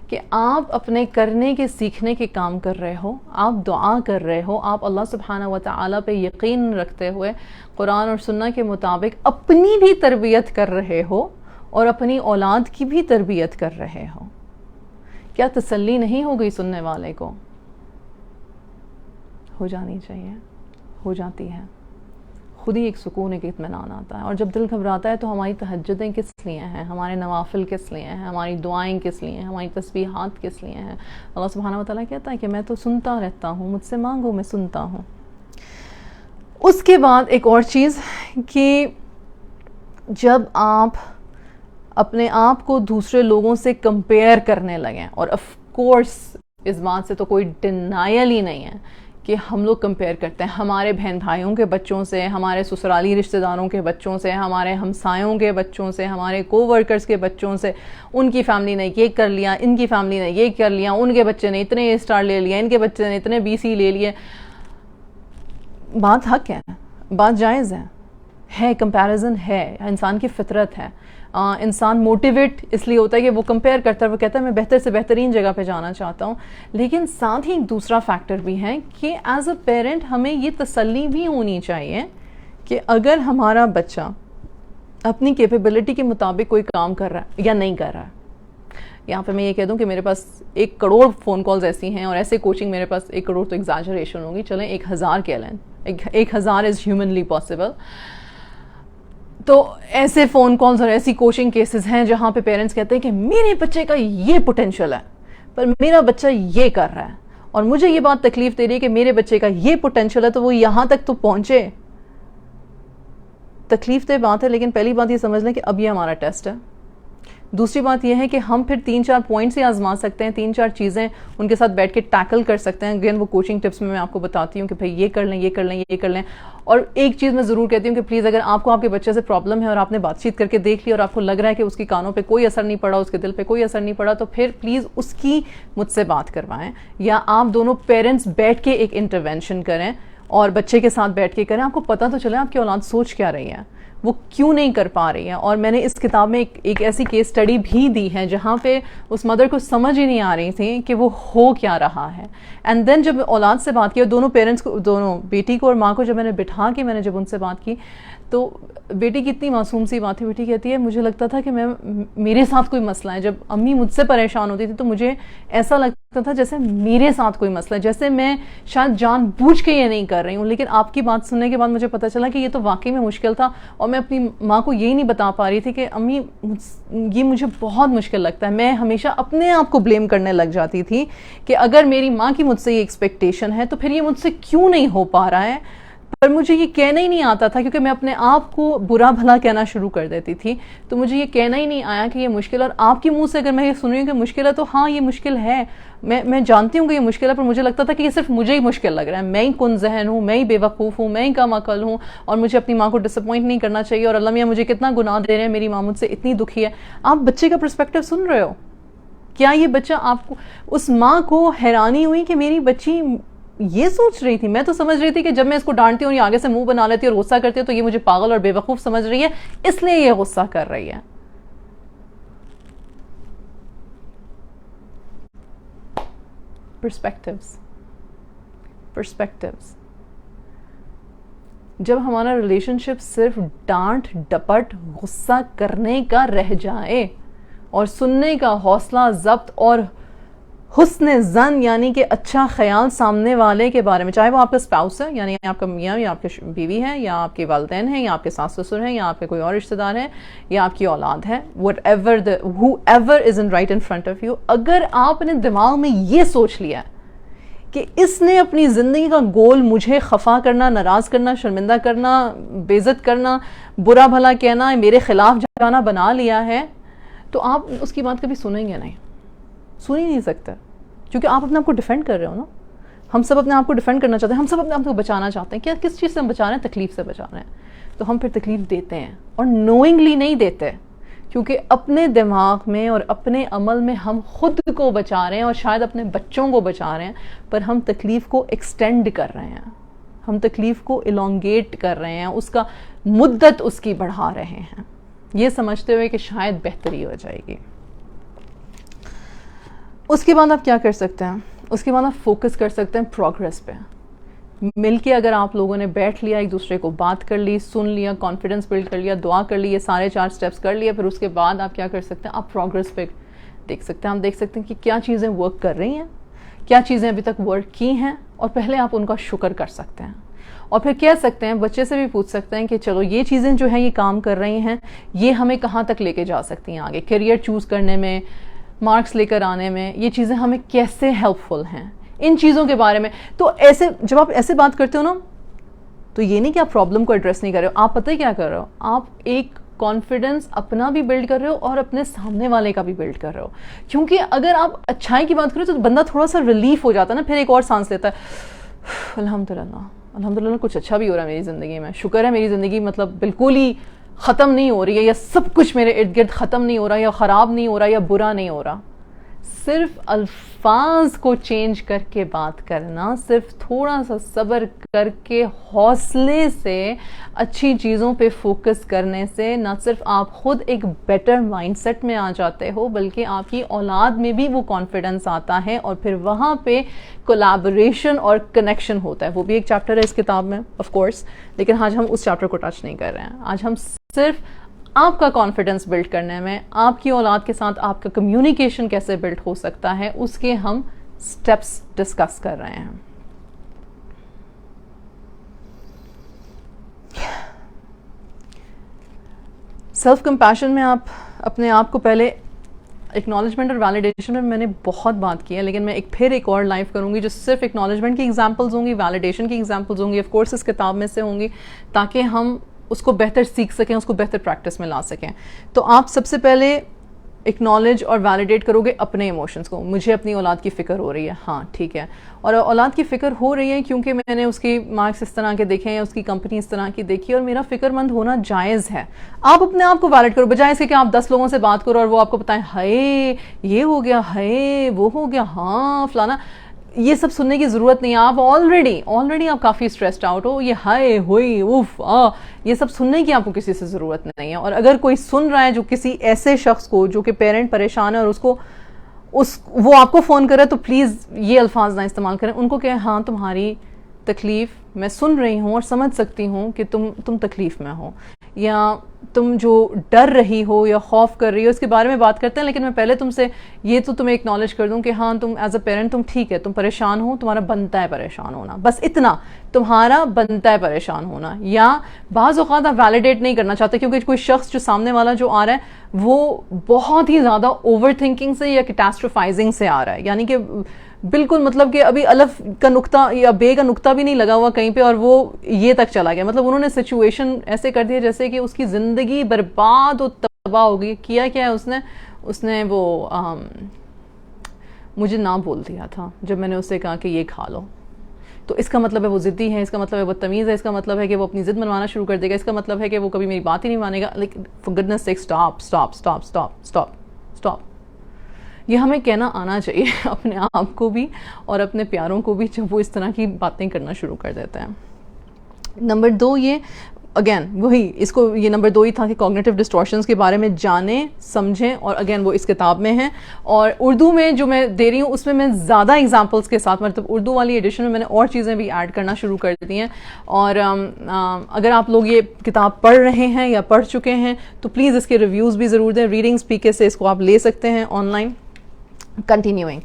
کہ آپ اپنے کرنے کے سیکھنے کے کام کر رہے ہو، آپ دعا کر رہے ہو، آپ اللہ سبحانہ و تعالیٰ پہ یقین رکھتے ہوئے قرآن اور سنہ کے مطابق اپنی بھی تربیت کر رہے ہو اور اپنی اولاد کی بھی تربیت کر رہے ہو. کیا تسلی نہیں ہو گئی سننے والے کو؟ ہو جانی چاہیے، ہو جاتی ہے. خود ہی ایک سکون، ایک اطمینان آتا ہے. اور جب دل گھبراتا ہے تو ہماری تہجدیں کس لیے ہیں، ہمارے نوافل کس لیے ہیں، ہماری دعائیں کس لیے ہیں، ہماری تسبیحات کس لیے ہیں؟ اللہ سبحانہ و تعالیٰ کہتا ہے کہ میں تو سنتا رہتا ہوں، مجھ سے مانگو میں سنتا ہوں. اس کے بعد ایک اور چیز کہ جب آپ اپنے آپ کو دوسرے لوگوں سے کمپیئر کرنے لگیں، اور آف کورس اس بات سے تو کوئی ڈینائل ہی نہیں ہے کہ ہم لوگ کمپیئر کرتے ہیں ہمارے بہن بھائیوں کے بچوں سے، ہمارے سسرالی رشتہ داروں کے بچوں سے، ہمارے ہمسایوں کے بچوں سے، ہمارے کو ورکرز کے بچوں سے. ان کی فیملی نے یہ کر لیا، ان کی فیملی نے یہ کر لیا، ان کے بچے نے اتنے اسٹار لے لیا، ان کے بچے نے اتنے BC لے لیے. بات حق ہے، بات جائز ہے، کمپیریزن ہے، انسان کی فطرت ہے. انسان موٹیویٹ اس لیے ہوتا ہے کہ وہ کمپیئر کرتا ہے، وہ کہتا ہے میں بہتر سے بہترین جگہ پہ جانا چاہتا ہوں. لیکن ساتھ ہی ایک دوسرا فیکٹر بھی ہے کہ ایز اے پیرنٹ ہمیں یہ تسلی بھی ہونی چاہیے کہ اگر ہمارا بچہ اپنی کیپیبلٹی کے مطابق کوئی کام کر رہا ہے یا نہیں کر رہا ہے. یہاں پہ میں یہ کہہ دوں کہ میرے پاس 1 کروڑ فون کالز ایسی ہیں اور ایسے کوچنگ میرے پاس 1 کروڑ تو ایگزیجریشن ہوگی، چلیں 1000 کہہ لیں، 1000 از ہیومنلی پاسبل. تو ایسے فون کالز اور ایسی کوچنگ کیسز ہیں جہاں پہ پیرنٹس کہتے ہیں کہ میرے بچے کا یہ پوٹینشیل ہے پر میرا بچہ یہ کر رہا ہے، اور مجھے یہ بات تکلیف دے رہی ہے کہ میرے بچے کا یہ پوٹینشیل ہے تو وہ یہاں تک تو پہنچے. تکلیف دہ بات ہے، لیکن پہلی بات یہ سمجھ لیں کہ اب یہ ہمارا ٹیسٹ ہے. دوسری بات یہ ہے کہ ہم پھر 3-4 پوائنٹس ہی آزما سکتے ہیں، 3-4 چیزیں ان کے ساتھ بیٹھ کے ٹیکل کر سکتے ہیں. اگین وہ کوچنگ ٹپس میں آپ کو بتاتی ہوں کہ بھائی یہ کر لیں، یہ کر لیں، یہ کر لیں. اور ایک چیز میں ضرور کہتی ہوں کہ پلیز اگر آپ کو آپ کے بچے سے پرابلم ہے اور آپ نے بات چیت کر کے دیکھ لی اور آپ کو لگ رہا ہے کہ اس کی کانوں پہ کوئی اثر نہیں پڑا، اس کے دل پہ کوئی اثر نہیں پڑا، تو پھر پلیز اس کی مجھ سے بات کروائیں، یا آپ دونوں پیرنٹس بیٹھ کے ایک انٹرونشن کریں اور بچے کے ساتھ بیٹھ کے کریں. آپ کو پتہ تو چلے آپ کی اولاد سوچ کیا رہی ہے، وہ کیوں نہیں کر پا رہی ہے. اور میں نے اس کتاب میں ایک ایسی کیس اسٹڈی بھی دی ہے جہاں پہ اس مدر کو سمجھ ہی نہیں آ رہی تھی کہ وہ ہو کیا رہا ہے. اینڈ دین جب اولاد سے بات کی، دونوں پیرنٹس کو، دونوں بیٹی کو اور ماں کو جب میں نے بٹھا کے میں نے جب ان سے بات کی تو بیٹی کی اتنی معصوم سی بات ہے. بیٹی کہتی ہے مجھے لگتا تھا کہ میرے ساتھ کوئی مسئلہ ہے. جب امی مجھ سے پریشان ہوتی تھی تو مجھے ایسا لگتا تھا جیسے میرے ساتھ کوئی مسئلہ ہے، جیسے میں شاید جان بوجھ کے یہ نہیں کر رہی ہوں. لیکن آپ کی بات سننے کے بعد مجھے پتہ چلا کہ یہ تو واقعی میں مشکل تھا، اور میں اپنی ماں کو یہی نہیں بتا پا رہی تھی کہ امی یہ مجھے بہت مشکل لگتا ہے. میں ہمیشہ اپنے آپ کو بلیم کرنے لگ جاتی تھی کہ اگر میری ماں کی مجھ سے یہ ایکسپیکٹیشن ہے تو پھر یہ مجھ سے کیوں نہیں ہو پا رہا ہے. پر مجھے یہ کہنا ہی نہیں آتا تھا کیونکہ میں اپنے آپ کو برا بھلا کہنا شروع کر دیتی تھی. تو مجھے یہ کہنا ہی نہیں آیا کہ یہ مشکل. اور آپ کے منہ سے اگر میں یہ سن رہی ہوں کہ مشکل ہے تو ہاں یہ مشکل ہے، میں جانتی ہوں کہ یہ مشکل ہے، پر مجھے لگتا تھا کہ یہ صرف مجھے ہی مشکل لگ رہا ہے. میں ہی کن ذہن ہوں، میں ہی بے وقوف ہوں، میں ہی کم عقل ہوں، اور مجھے اپنی ماں کو ڈس اپوائنٹ نہیں کرنا چاہیے. اور اللہ میاں مجھے کتنا گناہ دے رہے ہیں، میری ماں مجھ سے اتنی دکھی ہے. آپ بچے کا پرسپیکٹیو سن رہے ہو؟ کیا یہ بچہ آپ کو، اس ماں کو حیرانی ہوئی کہ میری بچی یہ سوچ رہی تھی؟ میں تو سمجھ رہی تھی کہ جب میں اس کو ڈانٹتی ہوں، یہ آگے سے منہ بنا لیتی ہے اور غصہ کرتی ہے تو یہ مجھے پاگل اور بے وقوف سمجھ رہی ہے، اس لیے یہ غصہ کر رہی ہے. پرسپیکٹیوز. جب ہمارا ریلیشن شپ صرف ڈانٹ ڈپٹ غصہ کرنے کا رہ جائے اور سننے کا حوصلہ ضبط اور حسن زن یعنی کہ اچھا خیال سامنے والے کے بارے میں، چاہے وہ آپ کا اسپاؤس ہے یعنی آپ کا میاں یا آپ کی بیوی ہے یا آپ کے والدین ہیں یا آپ کے ساس سسر ہیں یا آپ کے کوئی اور رشتہ دار ہیں یا آپ کی اولاد ہے، whoever is in right in front of you، اگر آپ نے دماغ میں یہ سوچ لیا کہ اس نے اپنی زندگی کا گول مجھے خفا کرنا، ناراض کرنا، شرمندہ کرنا، بے عزت کرنا، برا بھلا کہنا، میرے خلاف جانا بنا لیا ہے، تو آپ اس کی بات کبھی سنیں گے نہیں، سن ہی نہیں سکتے، کیونکہ آپ اپنے آپ کو ڈیفینڈ کر رہے ہو نا. ہم سب اپنے آپ کو ڈیفینڈ کرنا چاہتے ہیں، ہم سب اپنے آپ کو بچانا چاہتے ہیں. کیا کس چیز سے ہم بچا رہے ہیں؟ تکلیف سے بچا رہے ہیں. تو ہم پھر تکلیف دیتے ہیں اور نوئنگلی نہیں دیتے، کیونکہ اپنے دماغ میں اور اپنے عمل میں ہم خود کو بچا رہے ہیں اور شاید اپنے بچوں کو بچا رہے ہیں، پر ہم تکلیف کو ایکسٹینڈ کر رہے ہیں، ہم تکلیف کو الانگیٹ کر رہے ہیں، اس کا مدت اس کی بڑھا رہے ہیں، یہ سمجھتے ہوئے کہ شاید بہتری ہو جائے گی. اس کے بعد آپ کیا کر سکتے ہیں؟ اس کے بعد آپ فوکس کر سکتے ہیں پروگریس پہ. مل کے اگر آپ لوگوں نے بیٹھ لیا، ایک دوسرے کو بات کر لی، سن لیا، کانفیڈنس بلڈ کر لیا، دعا کر لی، یہ سارے 4 سٹیپس کر لیے، پھر اس کے بعد آپ کیا کر سکتے ہیں؟ آپ پروگریس پہ دیکھ سکتے ہیں. آپ دیکھ سکتے ہیں کہ کیا چیزیں ورک کر رہی ہیں، کیا چیزیں ابھی تک ورک کی ہیں، اور پہلے آپ ان کا شکر کر سکتے ہیں. اور پھر کہہ سکتے ہیں، بچے سے بھی پوچھ سکتے ہیں کہ چلو یہ چیزیں جو ہیں یہ کام کر رہی ہیں، یہ ہمیں کہاں تک لے کے جا سکتی ہیں آگے، کیریئر چوز کرنے میں، مارکس لے کر آنے میں، یہ چیزیں ہمیں کیسے ہیلپ فل ہیں، ان چیزوں کے بارے میں. تو ایسے جب آپ ایسے بات کرتے ہو نا، تو یہ نہیں کہ آپ پرابلم کو ایڈریس نہیں کر رہے ہو، آپ پتہ ہی کیا کر رہے ہو، آپ ایک کانفیڈنس اپنا بھی بلڈ کر رہے ہو اور اپنے سامنے والے کا بھی بلڈ کر رہے ہو. کیونکہ اگر آپ اچھائی کی بات کرو تو بندہ تھوڑا سا ریلیف ہو جاتا ہے نا، پھر ایک اور سانس لیتا ہے، الحمدللہ کچھ اچھا بھی ہو رہا ہے میری زندگی میں، شکر ہے میری زندگی مطلب بالکل ہی ختم نہیں ہو رہی ہے، یا سب کچھ میرے ارد گرد ختم نہیں ہو رہا، یا خراب نہیں ہو رہا، یا برا نہیں ہو رہا. صرف الفاظ کو چینج کر کے بات کرنا، صرف تھوڑا سا صبر کر کے حوصلے سے اچھی چیزوں پہ فوکس کرنے سے نہ صرف آپ خود ایک بیٹر مائنڈ سیٹ میں آ جاتے ہو، بلکہ آپ کی اولاد میں بھی وہ کانفیڈنس آتا ہے، اور پھر وہاں پہ کولیبوریشن اور کنیکشن ہوتا ہے. وہ بھی ایک چیپٹر ہے اس کتاب میں آف کورس، لیکن آج ہم اس چیپٹر کو ٹچ نہیں کر رہے ہیں. آج ہم صرف آپ کا کانفیڈنس بلڈ کرنے میں، آپ کی اولاد کے ساتھ آپ کا کمیونیکیشن کیسے بلڈ ہو سکتا ہے، اس کے ہم سٹیپس ڈسکس کر رہے ہیں. سیلف کمپیشن میں آپ اپنے آپ کو پہلے اکنالجمنٹ اور ویلیڈیشن میں نے بہت بات کی ہے، لیکن میں پھر ایک اور لائف کروں گی جو صرف اکنالجمنٹ کی ایگزامپلز ہوں گی، ویلیڈیشن کی ایگزامپلز ہوں گی، آف کورس اس کتاب میں سے ہوں گی، تاکہ ہم اس کو بہتر سیکھ سکیں، اس کو بہتر پریکٹس میں لا سکیں. تو آپ سب سے پہلے اکنالج اور ویلیڈیٹ کرو گے اپنے ایموشنز کو. مجھے اپنی اولاد کی فکر ہو رہی ہے، ہاں ٹھیک ہے، اور اولاد کی فکر ہو رہی ہے کیونکہ میں نے اس کی مارکس اس طرح کے دیکھے ہیں، یا اس کی کمپنی اس طرح کی دیکھی، اور میرا فکر مند ہونا جائز ہے. آپ اپنے آپ کو ویلڈ کرو، بجائے اس کے کہ آپ 10 لوگوں سے بات کرو اور وہ آپ کو بتائیں ہائے یہ ہو گیا، ہائے وہ ہو گیا، ہاں فلانا. یہ سب سننے کی ضرورت نہیں ہے. آپ آلریڈی آپ کافی اسٹریسڈ آؤٹ ہو. یہ ہائے ہوئی اوف یہ سب سننے کی آپ کو کسی سے ضرورت نہیں ہے. اور اگر کوئی سن رہا ہے جو کسی ایسے شخص کو جو کہ پیرنٹ پریشان ہے اور وہ آپ کو فون کر رہا ہے، تو پلیز یہ الفاظ نہ استعمال کریں. ان کو کہ ہاں تمہاری تکلیف میں سن رہی ہوں اور سمجھ سکتی ہوں کہ تم تکلیف میں ہو، یا تم جو ڈر رہی ہو یا خوف کر رہی ہو، اس کے بارے میں بات کرتے ہیں. لیکن میں پہلے تم سے یہ تو تمہیں اکنالج کر دوں کہ ہاں تم ایز اے پیرنٹ تم ٹھیک ہے، تم پریشان ہو، تمہارا بنتا ہے پریشان ہونا، بس اتنا تمہارا بنتا ہے پریشان ہونا. یا بعض اوقات آپ ویلیڈیٹ نہیں کرنا چاہتے کیونکہ کوئی شخص جو سامنے والا جو آ رہا ہے وہ بہت ہی زیادہ اوور تھنکنگ سے یا کیٹاسٹروفائزنگ سے آ رہا ہے، یعنی کہ بالکل مطلب کہ ابھی الف کا نقطہ یا بے کا نقطہ بھی نہیں لگا ہوا کہیں پہ اور وہ یہ تک چلا گیا. مطلب انہوں نے سچویشن ایسے کر دیا جیسے کہ اس کی زندگی برباد و تباہ ہو گئی. کیا ہے اس نے وہ مجھے نہ بول دیا تھا جب میں نے اسے کہا کہ یہ کھا لو. تو اس کا مطلب ہے وہ ضدی ہے، اس کا مطلب ہے وہ تمیز ہے، اس کا مطلب ہے کہ وہ اپنی ضد منوانا شروع کر دے گا، اس کا مطلب ہے کہ وہ کبھی میری بات ہی نہیں مانے گا. لیکن فار گڈنس سیک اسٹاپ. یہ ہمیں کہنا آنا چاہیے اپنے آپ کو بھی اور اپنے پیاروں کو بھی جب وہ اس طرح کی باتیں کرنا شروع کر دیتے ہیں. نمبر 2 یہ اگین وہی اس کو یہ نمبر 2 ہی تھا کہ کوگنیٹو ڈسٹورشنز کے بارے میں جانیں سمجھیں. اور اگین وہ اس کتاب میں ہیں، اور اردو میں جو میں دے رہی ہوں اس میں زیادہ ایگزامپلس کے ساتھ، مطلب اردو والی ایڈیشن میں نے اور چیزیں بھی ایڈ کرنا شروع کر دی ہیں. اور اگر آپ لوگ یہ کتاب پڑھ رہے ہیں یا پڑھ چکے ہیں تو پلیز اس کے ریویوز بھی ضرور دیں. ریڈنگ اسپیکر سے اس کو آپ لے سکتے ہیں آن لائن. کنٹینیوئنگ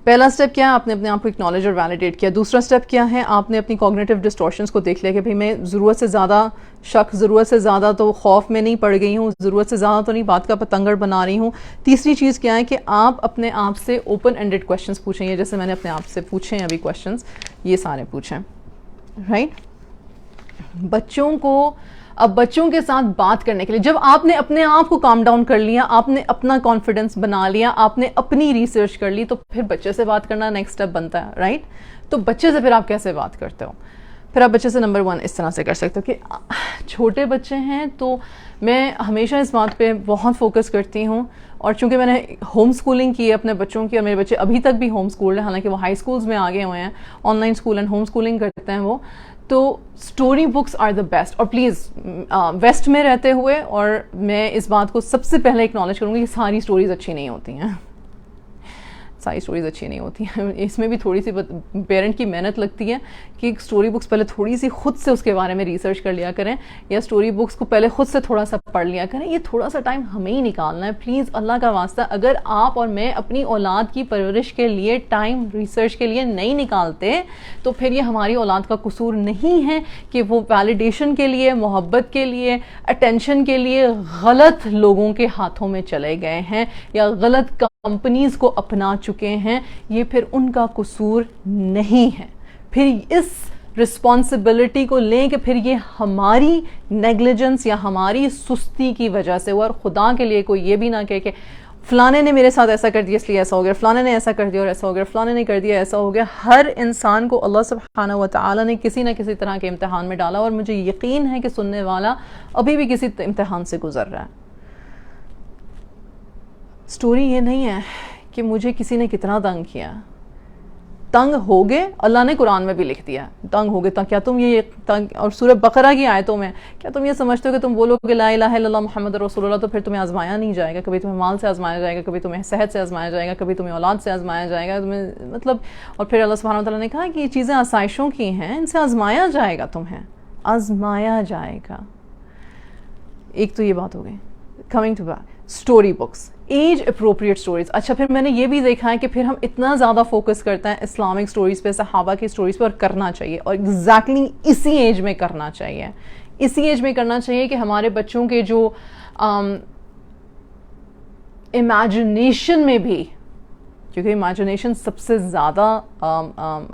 پہلا اسٹیپ کیا ہے؟ آپ نے اپنے آپ کو اکنالج اور ویلیڈیٹ کیا. دوسرا اسٹیپ کیا ہے؟ آپ نے اپنی کوگنیٹو ڈسٹورشنس کو دیکھ لیا کہ بھئی میں ضرورت سے زیادہ شک، ضرورت سے زیادہ تو خوف میں نہیں پڑ گئی ہوں، ضرورت سے زیادہ تو نہیں بات کا پتنگڑ بنا رہی ہوں. تیسری چیز کیا ہے کہ آپ اپنے آپ سے اوپن اینڈڈ کویشچنس پوچھیں. یہ جیسے میں نے اپنے آپ سے پوچھے ہیں ابھی کویشچنس، یہ سارے پوچھیں. رائٹ؟ بچوں کو اب بچوں کے ساتھ بات کرنے کے لیے جب آپ نے اپنے آپ کو کام ڈاؤن کر لیا، آپ نے اپنا کانفیڈنس بنا لیا، آپ نے اپنی ریسرچ کر لی، تو پھر بچے سے بات کرنا نیکسٹ اسٹیپ بنتا ہے. رائٹ؟ تو بچے سے پھر آپ کیسے بات کرتے ہو؟ پھر آپ بچے سے نمبر 1 اس طرح سے کر سکتے ہو کہ چھوٹے بچے ہیں تو میں ہمیشہ اس بات پہ بہت فوکس کرتی ہوں، اور چونکہ میں نے ہوم اسکولنگ کی ہے اپنے بچوں کی، اور میرے بچے ابھی تک بھی ہوم اسکولڈ ہیں، حالانکہ وہ ہائی اسکولز میں آگے ہوئے ہیں، online school and home schooling کرتے ہیں وہ. تو story books are the best. اور پلیز ویسٹ میں رہتے ہوئے، اور میں اس بات کو سب سے پہلے اکنالج کروں گی کہ ساری اسٹوریز اچھی نہیں ہوتی ہیں، ساری اسٹوریز اچھی نہیں ہوتی ہیں. اس میں بھی تھوڑی سی پیرنٹ کی محنت لگتی ہے کہ اسٹوری بکس پہلے تھوڑی سی خود سے اس کے بارے میں ریسرچ کر لیا کریں، یا اسٹوری بکس کو پہلے خود سے تھوڑا سا پڑھ لیا کریں. یہ تھوڑا سا ٹائم ہمیں ہی نکالنا ہے پلیز، اللہ کا واسطہ. اگر آپ اور میں اپنی اولاد کی پرورش کے لیے ٹائم ریسرچ کے لیے نہیں نکالتے تو پھر یہ ہماری اولاد کا قصور نہیں ہے کہ وہ ویلیڈیشن کے لیے، محبت کے لیے، اٹینشن کے لیے غلط لوگوں کے ہاتھوں میں چلے گئے ہیں یا غلط کمپنیز کو اپنا چکے ہیں. یہ پھر ان کا قصور نہیں ہے. پھر اس رسپانسبلٹی کو لیں کہ پھر یہ ہماری نیگلیجنس یا ہماری سستی کی وجہ سے ہوا. اور خدا کے لیے کوئی یہ بھی نہ کہے کہ فلانے نے میرے ساتھ ایسا کر دیا اس لیے ایسا ہو گیا، فلانے نے ایسا کر دیا اور ایسا ہو گیا، فلانے نے کر دیا ایسا ہو گیا. ہر انسان کو اللہ سبحانہ و تعالی نے کسی نہ کسی طرح کے امتحان میں ڈالا، اور مجھے یقین ہے کہ سننے والا ابھی بھی کسی امتحان سے گزر رہا ہے. سٹوری یہ نہیں ہے کہ مجھے کسی نے کتنا تنگ کیا. تنگ ہوگے اللہ نے قرآن میں بھی لکھ دیا، تنگ ہوگے. کیا تم یہ تنگ، اور سورہ بقرہ کی آیتوں میں کیا تم یہ سمجھتے ہو کہ تم بولو کہ لا الہ الا اللہ محمد رسول اللہ تو پھر تمہیں آزمایا نہیں جائے گا؟ کبھی تمہیں مال سے آزمایا جائے گا، کبھی تمہیں صحت سے آزمایا جائے گا، کبھی تمہیں اولاد سے آزمایا جائے گا. تمہیں مطلب، اور پھر اللہ سبحانہ وتعالیٰ نے کہا کہ یہ چیزیں آسائشوں کی ہیں، ان سے آزمایا جائے گا، تمہیں آزمایا جائے گا. ایک تو یہ بات ہو گئی. Coming to back story books, age appropriate stories. اچھا پھر میں نے یہ بھی دیکھا ہے کہ پھر ہم اتنا زیادہ فوکس کرتے ہیں اسلامک اسٹوریز پہ، صحابہ کی اسٹوریز پہ، اور کرنا چاہیے، اور ایگزیکٹلی اسی ایج میں کرنا چاہیے. اسی ایج میں کرنا چاہیے کہ ہمارے بچوں کے جو امیجنیشن میں بھی، کیونکہ امیجنیشن سب سے زیادہ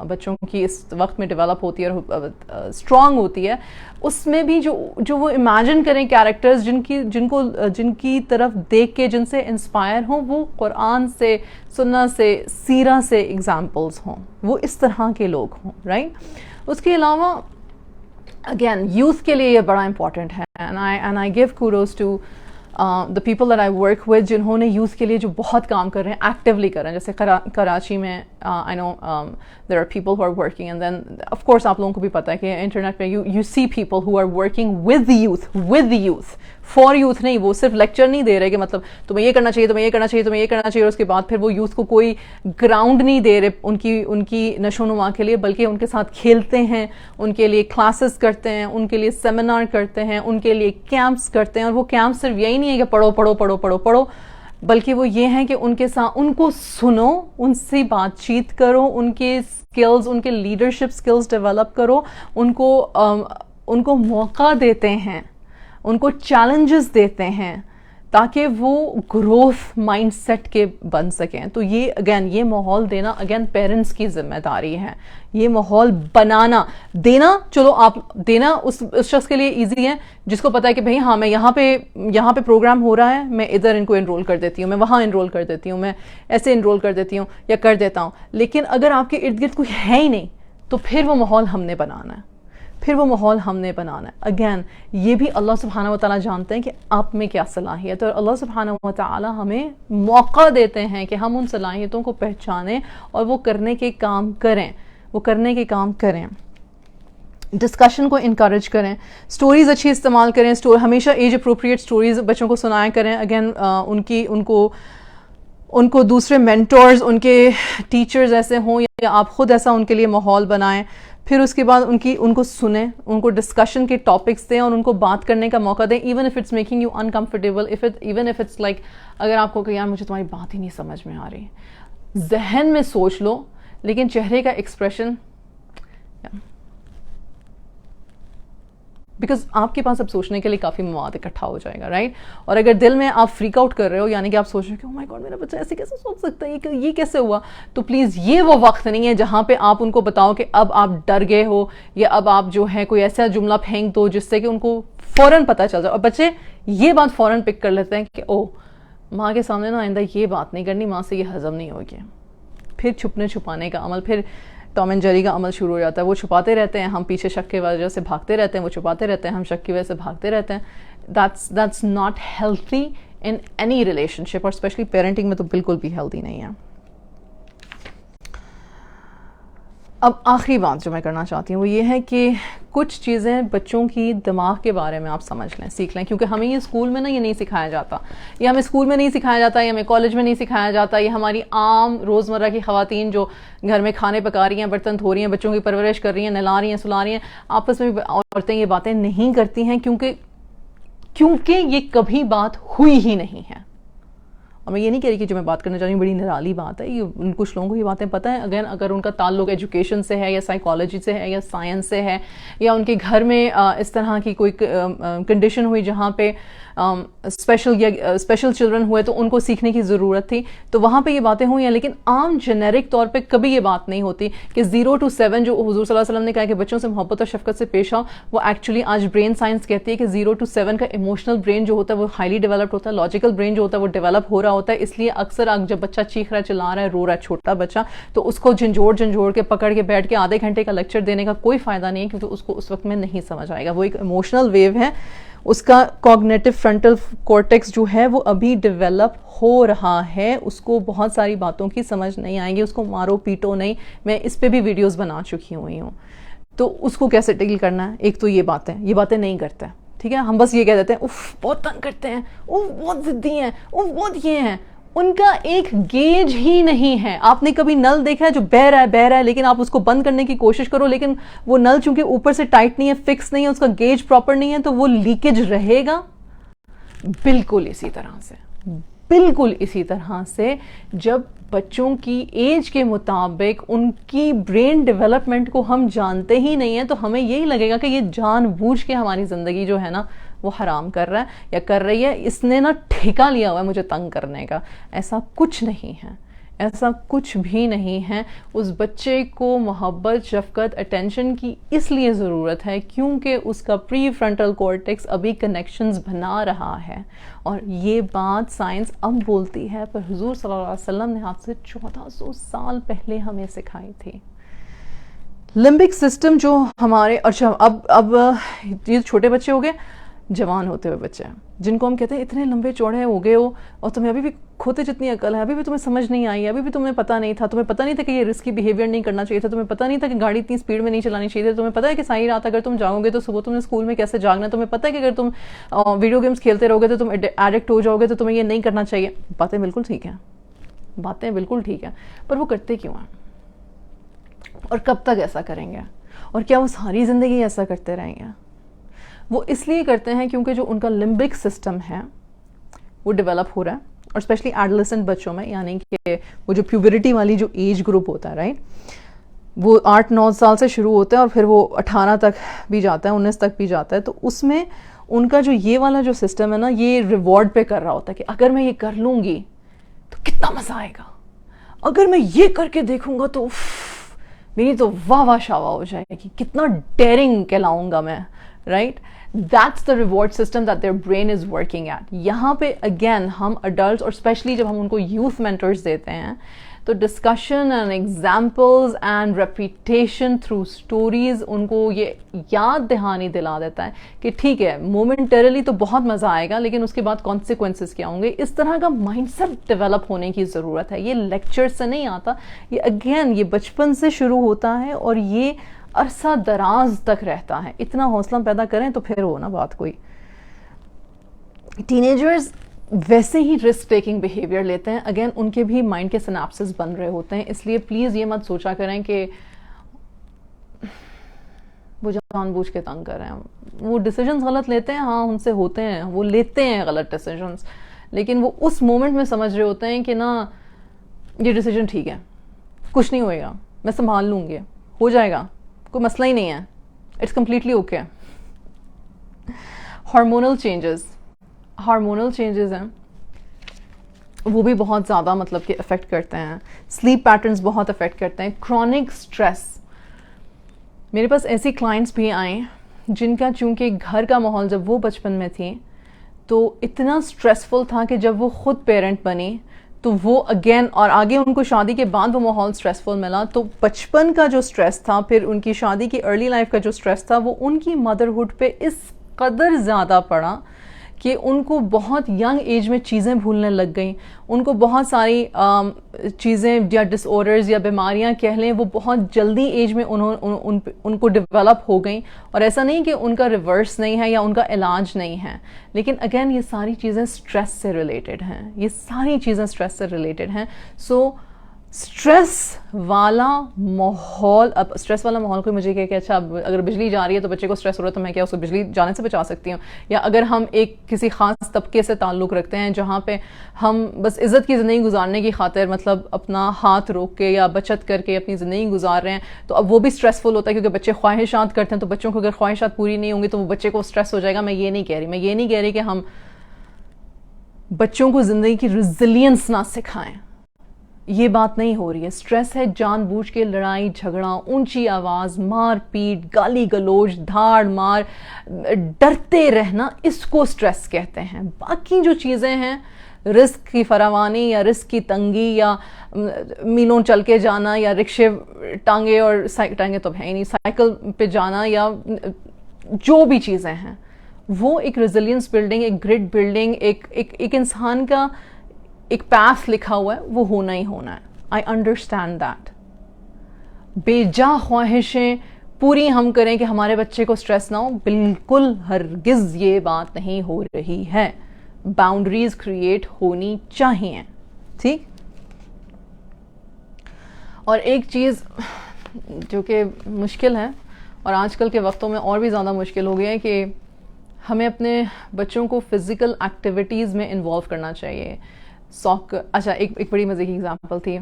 بچوں کی اس وقت میں ڈیولپ ہوتی ہے اور اسٹرانگ ہوتی ہے، اس میں بھی جو وہ امیجن کریں کیریکٹرز جن کی طرف دیکھ کے جن سے انسپائر ہوں، وہ قرآن سے، سنت سے، سیرہ سے ایگزامپلز ہوں، وہ اس طرح کے لوگ ہوں. رائٹ؟ اس کے علاوہ اگین یوتھ کے لیے یہ بڑا امپورٹنٹ ہے، and I give kudos to the people that I work with جنہوں نے یوتھ کے لیے جو بہت کام کر رہے ہیں، ایکٹیولی کر رہے ہیں. جیسے کراچی میں I know there are people who are working, and then of course آپ لوگوں کو بھی پتہ ہے کہ انٹرنیٹ پہ you see people who are working with the youth for youth. نہیں، وہ صرف لیکچر نہیں دے رہے کہ مطلب تمہیں یہ کرنا چاہیے، تمہیں یہ کرنا چاہیے، تمہیں یہ کرنا چاہیے، اور اس کے بعد پھر وہ یوتھ کو کوئی گراؤنڈ نہیں دے رہے ان کی نشو نما کے لیے، بلکہ ان کے ساتھ کھیلتے ہیں، ان کے لیے کلاسز کرتے ہیں، ان کے لیے سیمینار کرتے ہیں، ان کے لیے کیمپس کرتے ہیں. اور وہ کیمپ صرف یہی نہیں ہے کہ پڑھو پڑھو پڑھو پڑھو پڑھو، بلکہ وہ یہ ہیں کہ ان کے ساتھ ان کو سنو، ان سے بات چیت کرو، ان کے سکلز، ان کے لیڈرشپ سکلز ڈیولپ کرو، ان کو موقع دیتے ہیں، ان کو چیلنجز دیتے ہیں تاکہ وہ گروتھ مائنڈ سیٹ کے بن سکیں. تو یہ اگین یہ ماحول دینا اگین پیرنٹس کی ذمہ داری ہے. یہ ماحول بنانا، دینا، چلو آپ دینا اس شخص کے لیے ایزی ہے جس کو پتا ہے کہ بھئی ہاں میں یہاں پہ پروگرام ہو رہا ہے، میں ادھر ان کو انرول کر دیتی ہوں، میں وہاں انرول کر دیتی ہوں، میں ایسے انرول کر دیتی ہوں یا کر دیتا ہوں. لیکن اگر آپ کے ارد گرد کوئی ہے ہی نہیں تو پھر وہ ماحول ہم نے بنانا ہے. اگین یہ بھی اللہ سبحانہ و تعالیٰ جانتے ہیں کہ آپ میں کیا صلاحیت ہے، اور اللہ سبحانہ و تعالیٰ ہمیں موقع دیتے ہیں کہ ہم ان صلاحیتوں کو پہچانیں اور وہ کرنے کے کام کریں. ڈسکشن کو انکریج کریں، سٹوریز اچھی استعمال کریں، ہمیشہ ایج اپروپریٹ سٹوریز بچوں کو سنایا کریں. اگین ان کو دوسرے مینٹورز، ان کے ٹیچرز ایسے ہوں یا آپ خود ایسا ان کے لیے ماحول بنائیں. پھر اس کے بعد ان کو سنیں، ان کو ڈسکشن کے ٹاپکس دیں اور ان کو بات کرنے کا موقع دیں. Even if it's making you uncomfortable, even if it's like اگر آپ کو کہ یار مجھے تمہاری بات ہی نہیں سمجھ میں آ رہی، ذہن میں سوچ لو لیکن چہرے کا ایکسپریشن، بیکاز آپ کے پاس اب سوچنے کے لیے کافی مواد اکٹھا ہو جائے گا، رائٹ. اور اگر دل میں آپ فریک آؤٹ کر رہے ہو، یعنی کہ آپ سوچ رہے ہو کہ او مائی گاڈ میرا بچہ ایسے کیسے سوچ سکتا ہے، یہ کیسے ہوا، تو پلیز یہ وہ وقت نہیں ہے جہاں پہ آپ ان کو بتاؤ کہ اب آپ ڈر گئے ہو، یا اب آپ جو ہے کوئی ایسا جملہ پھینک دو جس سے کہ ان کو فوراً پتہ چل جائے. اور بچے یہ بات فوراً پک کر لیتے ہیں کہ او ماں کے سامنے نا آئندہ یہ بات نہیں کرنی، ماں سے یہ ہضم نہیں ہوگی. پھر چھپنے چھپانے کا عمل، پھر ٹام اینڈ جیری کا عمل شروع ہو جاتا ہے. وہ چھپاتے رہتے ہیں، ہم پیچھے شک کی وجہ سے بھاگتے رہتے ہیں، وہ چھپاتے رہتے ہیں، ہم شک کی وجہ سے بھاگتے رہتے ہیں. that's not healthy in any relationship، اور اسپیشلی پیرنٹنگ میں تو بالکل بھی ہیلتھی نہیں ہے. اب آخری بات جو میں کرنا چاہتی ہوں وہ یہ ہے کہ کچھ چیزیں بچوں کی دماغ کے بارے میں آپ سمجھ لیں، سیکھ لیں، کیونکہ ہمیں یہ اسکول میں نا یہ نہیں سکھایا جاتا، یہ ہمیں اسکول میں نہیں سکھایا جاتا، یہ ہمیں کالج میں نہیں سکھایا جاتا. یہ ہماری عام روزمرہ کی خواتین جو گھر میں کھانے پکا رہی ہیں، برتن دھو رہی ہیں، بچوں کی پرورش کر رہی ہیں، نہلا رہی ہیں، سلا رہی ہیں، آپس میں بھی عورتیں یہ باتیں نہیں کرتی ہیں کیونکہ یہ کبھی بات ہوئی ہی نہیں ہے. اور میں یہ نہیں کہہ رہی کہ جو میں بات کرنا چاہ رہی ہوں بڑی نرالی بات ہے، یہ کچھ لوگوں کو یہ باتیں پتہ ہیں. اگر ان کا تعلق ایجوکیشن سے ہے، یا سائیکالوجی سے ہے، یا سائنس سے ہے، یا ان کے گھر میں اس طرح کی کوئی کنڈیشن ہوئی جہاں پہ اسپیشل چلڈرن ہوئے تو ان کو سیکھنے کی ضرورت تھی، تو وہاں پہ یہ باتیں ہوئی ہیں. لیکن عام جنیرک طور پہ کبھی یہ بات نہیں ہوتی کہ 0 to 7 جو حضور صلی اللہ علیہ وسلم نے کہا کہ بچوں سے محبت اور شفقت سے پیش آؤ، وہ ایکچولی آج برین سائنس کہتی ہے کہ 0 to 7 کا ایموشنل برین جو ہوتا ہے وہ ہائیلی ڈیولپڈ ہوتا ہے، لاجیکل برین جو ہوتا ہے وہ ڈیولپ ہو رہا ہوتا ہے. اس لیے اکثر جب بچہ چیخ رہا ہے، چلا رہا ہے، رو رہا ہے، چھوٹا بچہ، تو اس کو جھنجھوڑ کے پکڑ کے بیٹھ کے آدھے گھنٹے کا لیکچر دینے کا کوئی فائدہ نہیں ہے، کیونکہ اس کو اس وقت میں نہیں سمجھ آئے گا. وہ ایک ایموشنل ویو ہے، اس کا کوگنیٹو فرنٹل کورٹیکس جو ہے وہ ابھی ڈیولپ ہو رہا ہے، اس کو بہت ساری باتوں کی سمجھ نہیں آئیں گی. اس کو مارو پیٹو نہیں، میں اس پہ بھی ویڈیوز بنا چکی ہوئی ہوں. تو اس کو کیسے ڈیل کرنا ہے؟ ایک تو یہ باتیں نہیں کرتے، ٹھیک ہے. ہم بس یہ کہہ دیتے ہیں اف بہت تنگ کرتے ہیں، اف بہت ضدی ہیں، اف بہت یہ ہیں. ان کا ایک گیج ہی نہیں ہے. آپ نے کبھی نل دیکھا ہے جو بہ رہا ہے لیکن آپ اس کو بند کرنے کی کوشش کرو، لیکن وہ نل چونکہ اوپر سے ٹائٹ نہیں ہے، فکس نہیں ہے، اس کا گیج پراپر نہیں ہے، تو وہ لیکیج رہے گا. بالکل اسی طرح سے جب بچوں کی ایج کے مطابق ان کی برین ڈیولپمنٹ کو ہم جانتے ہی نہیں ہیں، تو ہمیں یہی لگے گا کہ یہ جان بوجھ کے ہماری زندگی جو ہے نا وہ حرام کر رہا ہے یا کر رہی ہے، اس نے نا ٹھیکہ لیا ہوا ہے مجھے تنگ کرنے کا. ایسا کچھ نہیں ہے، ایسا کچھ بھی نہیں ہے. اس بچے کو محبت، شفقت، اٹینشن کی اس لیے ضرورت ہے کیونکہ اس کا پری فرنٹل کورٹیکس ابھی کنیکشنز بنا رہا ہے. اور یہ بات سائنس اب بولتی ہے، پر حضور صلی اللہ علیہ وسلم نے آپ سے 1400 سال پہلے ہمیں سکھائی تھی. لمبک سسٹم جو ہمارے، اچھا اب یہ چھوٹے بچے ہو گئے، جوان ہوتے ہوئے بچے جن کو ہم کہتے ہیں اتنے لمبے چوڑے ہو گئے ہو اور تمہیں ابھی بھی کھوتے جتنی عقل ہے، ابھی بھی تمہیں سمجھ نہیں آئی، ابھی بھی تمہیں پتہ نہیں تھا، تمہیں پتہ نہیں تھا کہ یہ رسکی بیہیویئر نہیں کرنا چاہیے تھا، تمہیں پتہ نہیں تھا کہ گاڑی اتنی سپیڈ میں نہیں چلانی چاہیے تھی، تمہیں پتہ ہے کہ ساری رات اگر تم جاگو گے تو صبح تم نے اسکول میں کیسے جاگنا ہے، تمہیں پتہ ہے کہ اگر تم ویڈیو گیمز کھیلتے رہو گے تو تم ایڈکٹ ہو جاؤ گے، تو تمہیں یہ نہیں کرنا چاہیے. باتیں بالکل ٹھیک ہیں، پر وہ کرتے کیوں ہیں؟ اور کب تک ایسا کریں گے؟ اور کیا وہ ساری زندگی ایسا کرتے رہیں گے؟ وہ اس لیے کرتے ہیں کیونکہ جو ان کا لمبک سسٹم ہے وہ ڈیولپ ہو رہا ہے، اور اسپیشلی ایڈولسنٹ بچوں میں، یعنی کہ وہ جو پیوبرٹی والی جو ایج گروپ ہوتا ہے، رائٹ، وہ 8-9 سال سے شروع ہوتا ہے اور پھر وہ 18 تک بھی جاتا ہے، 19 تک بھی جاتا ہے. تو اس میں ان کا جو یہ والا جو سسٹم ہے نا، یہ ریوارڈ پہ کر رہا ہوتا ہے کہ اگر میں یہ کر لوں گی تو کتنا مزہ آئے گا، اگر میں یہ کر کے دیکھوں گا تو میری تو واہ شاوا ہو جائے گی، کتنا ڈیرنگ کہلاؤں گا میں، right. That's the reward system that their brain is working at. یہاں پہ اگین ہم اڈلٹس، اور اسپیشلی جب ہم ان کو یوتھ مینٹرز دیتے ہیں، تو discussion and examples and repetition through stories ان کو یہ یاد دہانی دلا دیتا ہے کہ ٹھیک ہے مومنٹرلی تو بہت مزہ آئے گا، لیکن اس کے بعد کانسیکوینسز کیا ہوں گے. اس طرح کا مائنڈ سیٹ ڈیولپ ہونے کی ضرورت ہے. یہ لیکچر سے نہیں آتا، یہ اگین یہ بچپن سے شروع ہوتا ہے اور یہ عرصہ دراز تک رہتا ہے. اتنا حوصلہ پیدا کریں تو پھر ہو نا بات کوئی. ٹینیجرز ویسے ہی رسک ٹیکنگ بیہیویئر لیتے ہیں، اگین ان کے بھی مائنڈ کے سناپسز بن رہے ہوتے ہیں. اس لیے پلیز یہ مت سوچا کریں کہ وہ جان بوجھ کے تنگ کر رہے ہیں. وہ ڈیسیجنز غلط لیتے ہیں، ہاں ان سے ہوتے ہیں، وہ لیتے ہیں غلط ڈیسیجنز، لیکن وہ اس مومنٹ میں سمجھ رہے ہوتے ہیں کہ نا یہ ڈیسیجن ٹھیک ہے, کچھ نہیں ہوئے گا, میں سنبھال لوں گی, ہو جائے گا, کوئی مسئلہ ہی نہیں ہے, it's completely okay. Hormonal changes ہیں وہ بھی بہت زیادہ مطلب کہ افیکٹ کرتے ہیں. سلیپ پیٹرنز بہت افیکٹ کرتے ہیں. کرونک سٹریس, میرے پاس ایسی کلائنٹس بھی آئیں جن کا چونکہ گھر کا ماحول جب وہ بچپن میں تھیں تو اتنا اسٹریسفل تھا کہ جب وہ خود پیرنٹ بنی تو وہ اگین, اور آگے ان کو شادی کے بعد وہ ماحول اسٹریسفل ملا, تو بچپن کا جو اسٹریس تھا, پھر ان کی شادی کی ارلی لائف کا جو اسٹریس تھا, وہ ان کی مدرہڈ پہ اس قدر زیادہ پڑا کہ ان کو بہت ینگ ایج میں چیزیں بھولنے لگ گئیں. ان کو بہت ساری چیزیں یا ڈس آرڈرز یا بیماریاں کہہ لیں وہ بہت جلدی ایج میں ان کو ڈیولپ ہو گئیں. اور ایسا نہیں کہ ان کا ریورس نہیں ہے یا ان کا علاج نہیں ہے, لیکن اگین یہ ساری چیزیں اسٹریس سے ریلیٹڈ ہیں, یہ ساری چیزیں اسٹریس سے ریلیٹڈ ہیں. سو اسٹریس والا ماحول, اب اسٹریس والا ماحول کوئی مجھے کہ اچھا اگر بجلی جا رہی ہے تو بچے کو اسٹریس ہو رہا ہے تو میں کیا اس کو بجلی جانے سے بچا سکتی ہوں, یا اگر ہم ایک کسی خاص طبقے سے تعلق رکھتے ہیں جہاں پہ ہم بس عزت کی زندگی گزارنے کی خاطر مطلب اپنا ہاتھ روک کے یا بچت کر کے اپنی زندگی گزار رہے ہیں, تو اب وہ بھی اسٹریسفل ہوتا ہے کیونکہ بچے خواہشات کرتے ہیں, تو بچوں کو اگر خواہشات پوری نہیں ہوں گی تو وہ بچے کو اسٹریس ہو جائے گا. میں یہ نہیں کہہ رہی کہ ہم بچوں کو زندگی کی ریزیلینس نہ سکھائیں, یہ بات نہیں ہو رہی ہے. اسٹریس ہے جان بوجھ کے لڑائی جھگڑا, اونچی آواز, مار پیٹ, گالی گلوچ, دھاڑ مار, ڈرتے رہنا, اس کو اسٹریس کہتے ہیں. باقی جو چیزیں ہیں, رزق کی فراوانی یا رزق کی تنگی یا میلوں چل کے جانا یا رکشے ٹانگے, اور ٹانگے تو ہے ہی نہیں, سائیکل پہ جانا, یا جو بھی چیزیں ہیں وہ ایک ریزیلینس بلڈنگ, ایک گرڈ بلڈنگ, ایک انسان کا ایک پیتھ لکھا ہوا ہے, وہ ہونا ہی ہونا ہے. I understand that. بے جا خواہشیں پوری ہم کریں کہ ہمارے بچے کو اسٹریس نہ ہو, بالکل ہرگز یہ بات نہیں ہو رہی ہے. باؤنڈریز کریٹ ہونی چاہیے, ٹھیک. اور ایک چیز جو کہ مشکل ہے اور آج کل کے وقتوں میں اور بھی زیادہ مشکل ہو گیا ہے کہ ہمیں اپنے بچوں کو فزیکل ایکٹیویٹیز میں انوالو کرنا چاہیے. اچھا ایک بڑی مزے کی ایگزامپل تھی,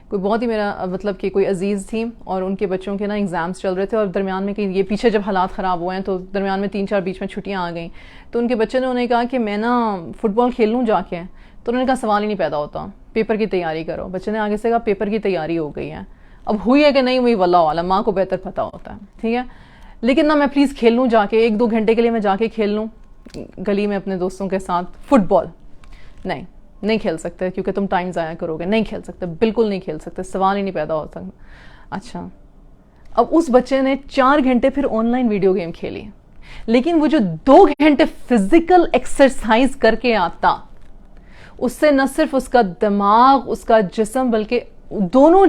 کوئی بہت ہی میرا مطلب کہ کوئی عزیز تھی اور ان کے بچوں کے نا ایگزامس چل رہے تھے, اور درمیان میں کہیں یہ پیچھے جب حالات خراب ہوئے ہیں تو درمیان میں 3-4 بیچ میں چھٹیاں آ گئیں, تو ان کے بچے نے انہیں کہا کہ میں نا فٹ بال کھیل لوں جا کے, تو انہوں نے کہا سوال ہی نہیں پیدا ہوتا, پیپر کی تیاری کرو. بچے نے آگے سے کہا پیپر کی تیاری ہو گئی ہے, اب ہوئی ہے کہ نہیں ہوئی واللہ عالم, ماں کو بہتر پتہ ہوتا ہے, ٹھیک ہے, لیکن نا میں پلیز کھیل لوں جا کے, 1-2 گھنٹے کے لیے میں جا کے کھیل لوں گلی میں اپنے دوستوں کے ساتھ فٹ بال. نہیں کھیل سکتے کیونکہ تم ٹائم ضائع کرو گے, نہیں کھیل سکتے, بالکل نہیں کھیل سکتے, سوال ہی نہیں پیدا ہو سکتا. اچھا, اب اس بچے نے 4 گھنٹے پھر آن لائن ویڈیو گیم کھیلی, لیکن وہ جو 2 گھنٹے فزیکل ایکسرسائز کر کے آتا, اس سے نہ صرف اس کا دماغ, اس کا جسم, بلکہ دونوں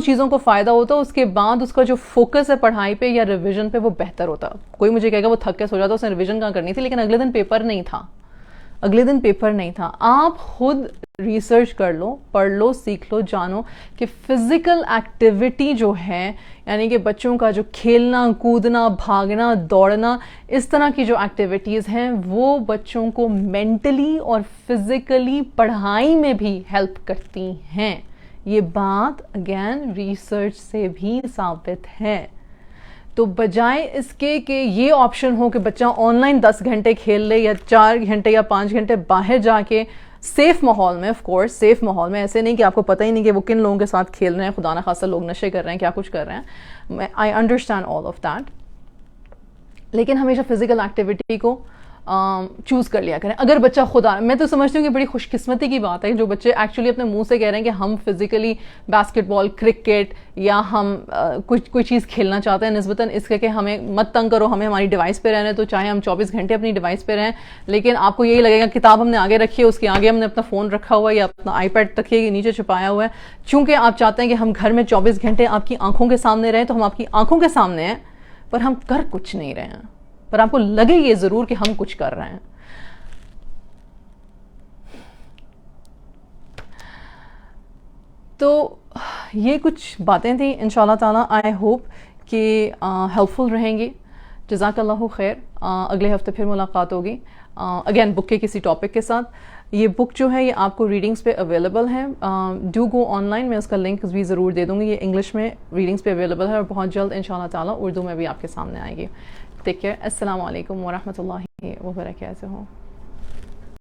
چیزوں کو فائدہ ہوتا. اس کے بعد اس کا جو فوکس ہے پڑھائی پہ یا ریویژن پہ وہ بہتر ہوتا. کوئی مجھے کہے گا وہ تھک کے سو جاتا, اس نے ریویژن کہاں کرنی تھی, لیکن اگلے دن پیپر نہیں تھا. آپ خود ریسرچ کر لو, پڑھ لو, سیکھ لو, جانو کہ فزیکل ایکٹیویٹی جو ہے, یعنی کہ بچوں کا جو کھیلنا کودنا بھاگنا دوڑنا, اس طرح کی جو ایکٹیویٹیز ہیں وہ بچوں کو مینٹلی اور فزیکلی پڑھائی میں بھی ہیلپ کرتی ہیں. یہ بات اگین ریسرچ سے بھی ثابت ہے. تو بجائے اس کے کہ یہ آپشن ہو کہ بچہ آن لائن 10 گھنٹے کھیل لے یا 4 گھنٹے یا 5 گھنٹے باہر جا کے سیف ماحول میں, آف کورس سیف ماحول میں, ایسے نہیں کہ آپ کو پتہ ہی نہیں کہ وہ کن لوگوں کے ساتھ کھیل رہے ہیں, خدا نہ خاصہ لوگ نشے کر رہے ہیں, کیا کچھ کر رہے ہیں, I understand all of that, لیکن ہمیشہ فزیکل ایکٹیویٹی کو چوز کر لیا کریں. اگر بچہ میں تو سمجھتی ہوں کہ بڑی خوش قسمتی کی بات ہے جو بچے ایکچولی اپنے منہ سے کہہ رہے ہیں کہ ہم فزیکلی باسکٹ بال, کرکٹ یا ہم کوئی چیز کھیلنا چاہتے ہیں, نسبتاً اس کے کہ ہمیں مت تنگ کرو, ہمیں ہماری ڈیوائس پہ رہنا ہے, تو چاہے ہم 24 گھنٹے اپنی ڈیوائس پہ رہیں, لیکن آپ کو یہی لگے گا کتاب ہم نے آگے رکھی ہے, اس کے آگے ہم نے اپنا فون رکھا ہوا ہے یا اپنا آئی پیڈ تکیے کے نیچے چھپایا ہوا ہے, چونکہ آپ چاہتے ہیں کہ ہم گھر میں 24 گھنٹے آپ کی آنکھوں کے سامنے رہیں. تو ہم آپ کی آنکھوں کے سامنے ہیں پر ہم کر کچھ نہیں رہے ہیں, پر آپ کو لگے یہ ضرور کہ ہم کچھ کر رہے ہیں. تو یہ کچھ باتیں تھیں, انشاءاللہ تعالیٰ آئی ہوپ کہ ہیلپ فل رہیں گی. جزاک اللہ خیر. اگلے ہفتے پھر ملاقات ہوگی اگین بک کے کسی ٹاپک کے ساتھ. یہ بک جو ہے یہ آپ کو ریڈنگس پہ اویلیبل ہے. ڈو گو آن لائن, میں اس کا لنک بھی ضرور دے دوں گی. یہ انگلش میں ریڈنگس پہ اویلیبل ہے اور بہت جلد ان شاء اللہ تعالیٰ اردو میں بھی آپ کے سامنے آئے گی. Take care. السلام علیکم ورحمۃ اللہ وبرکاتہ.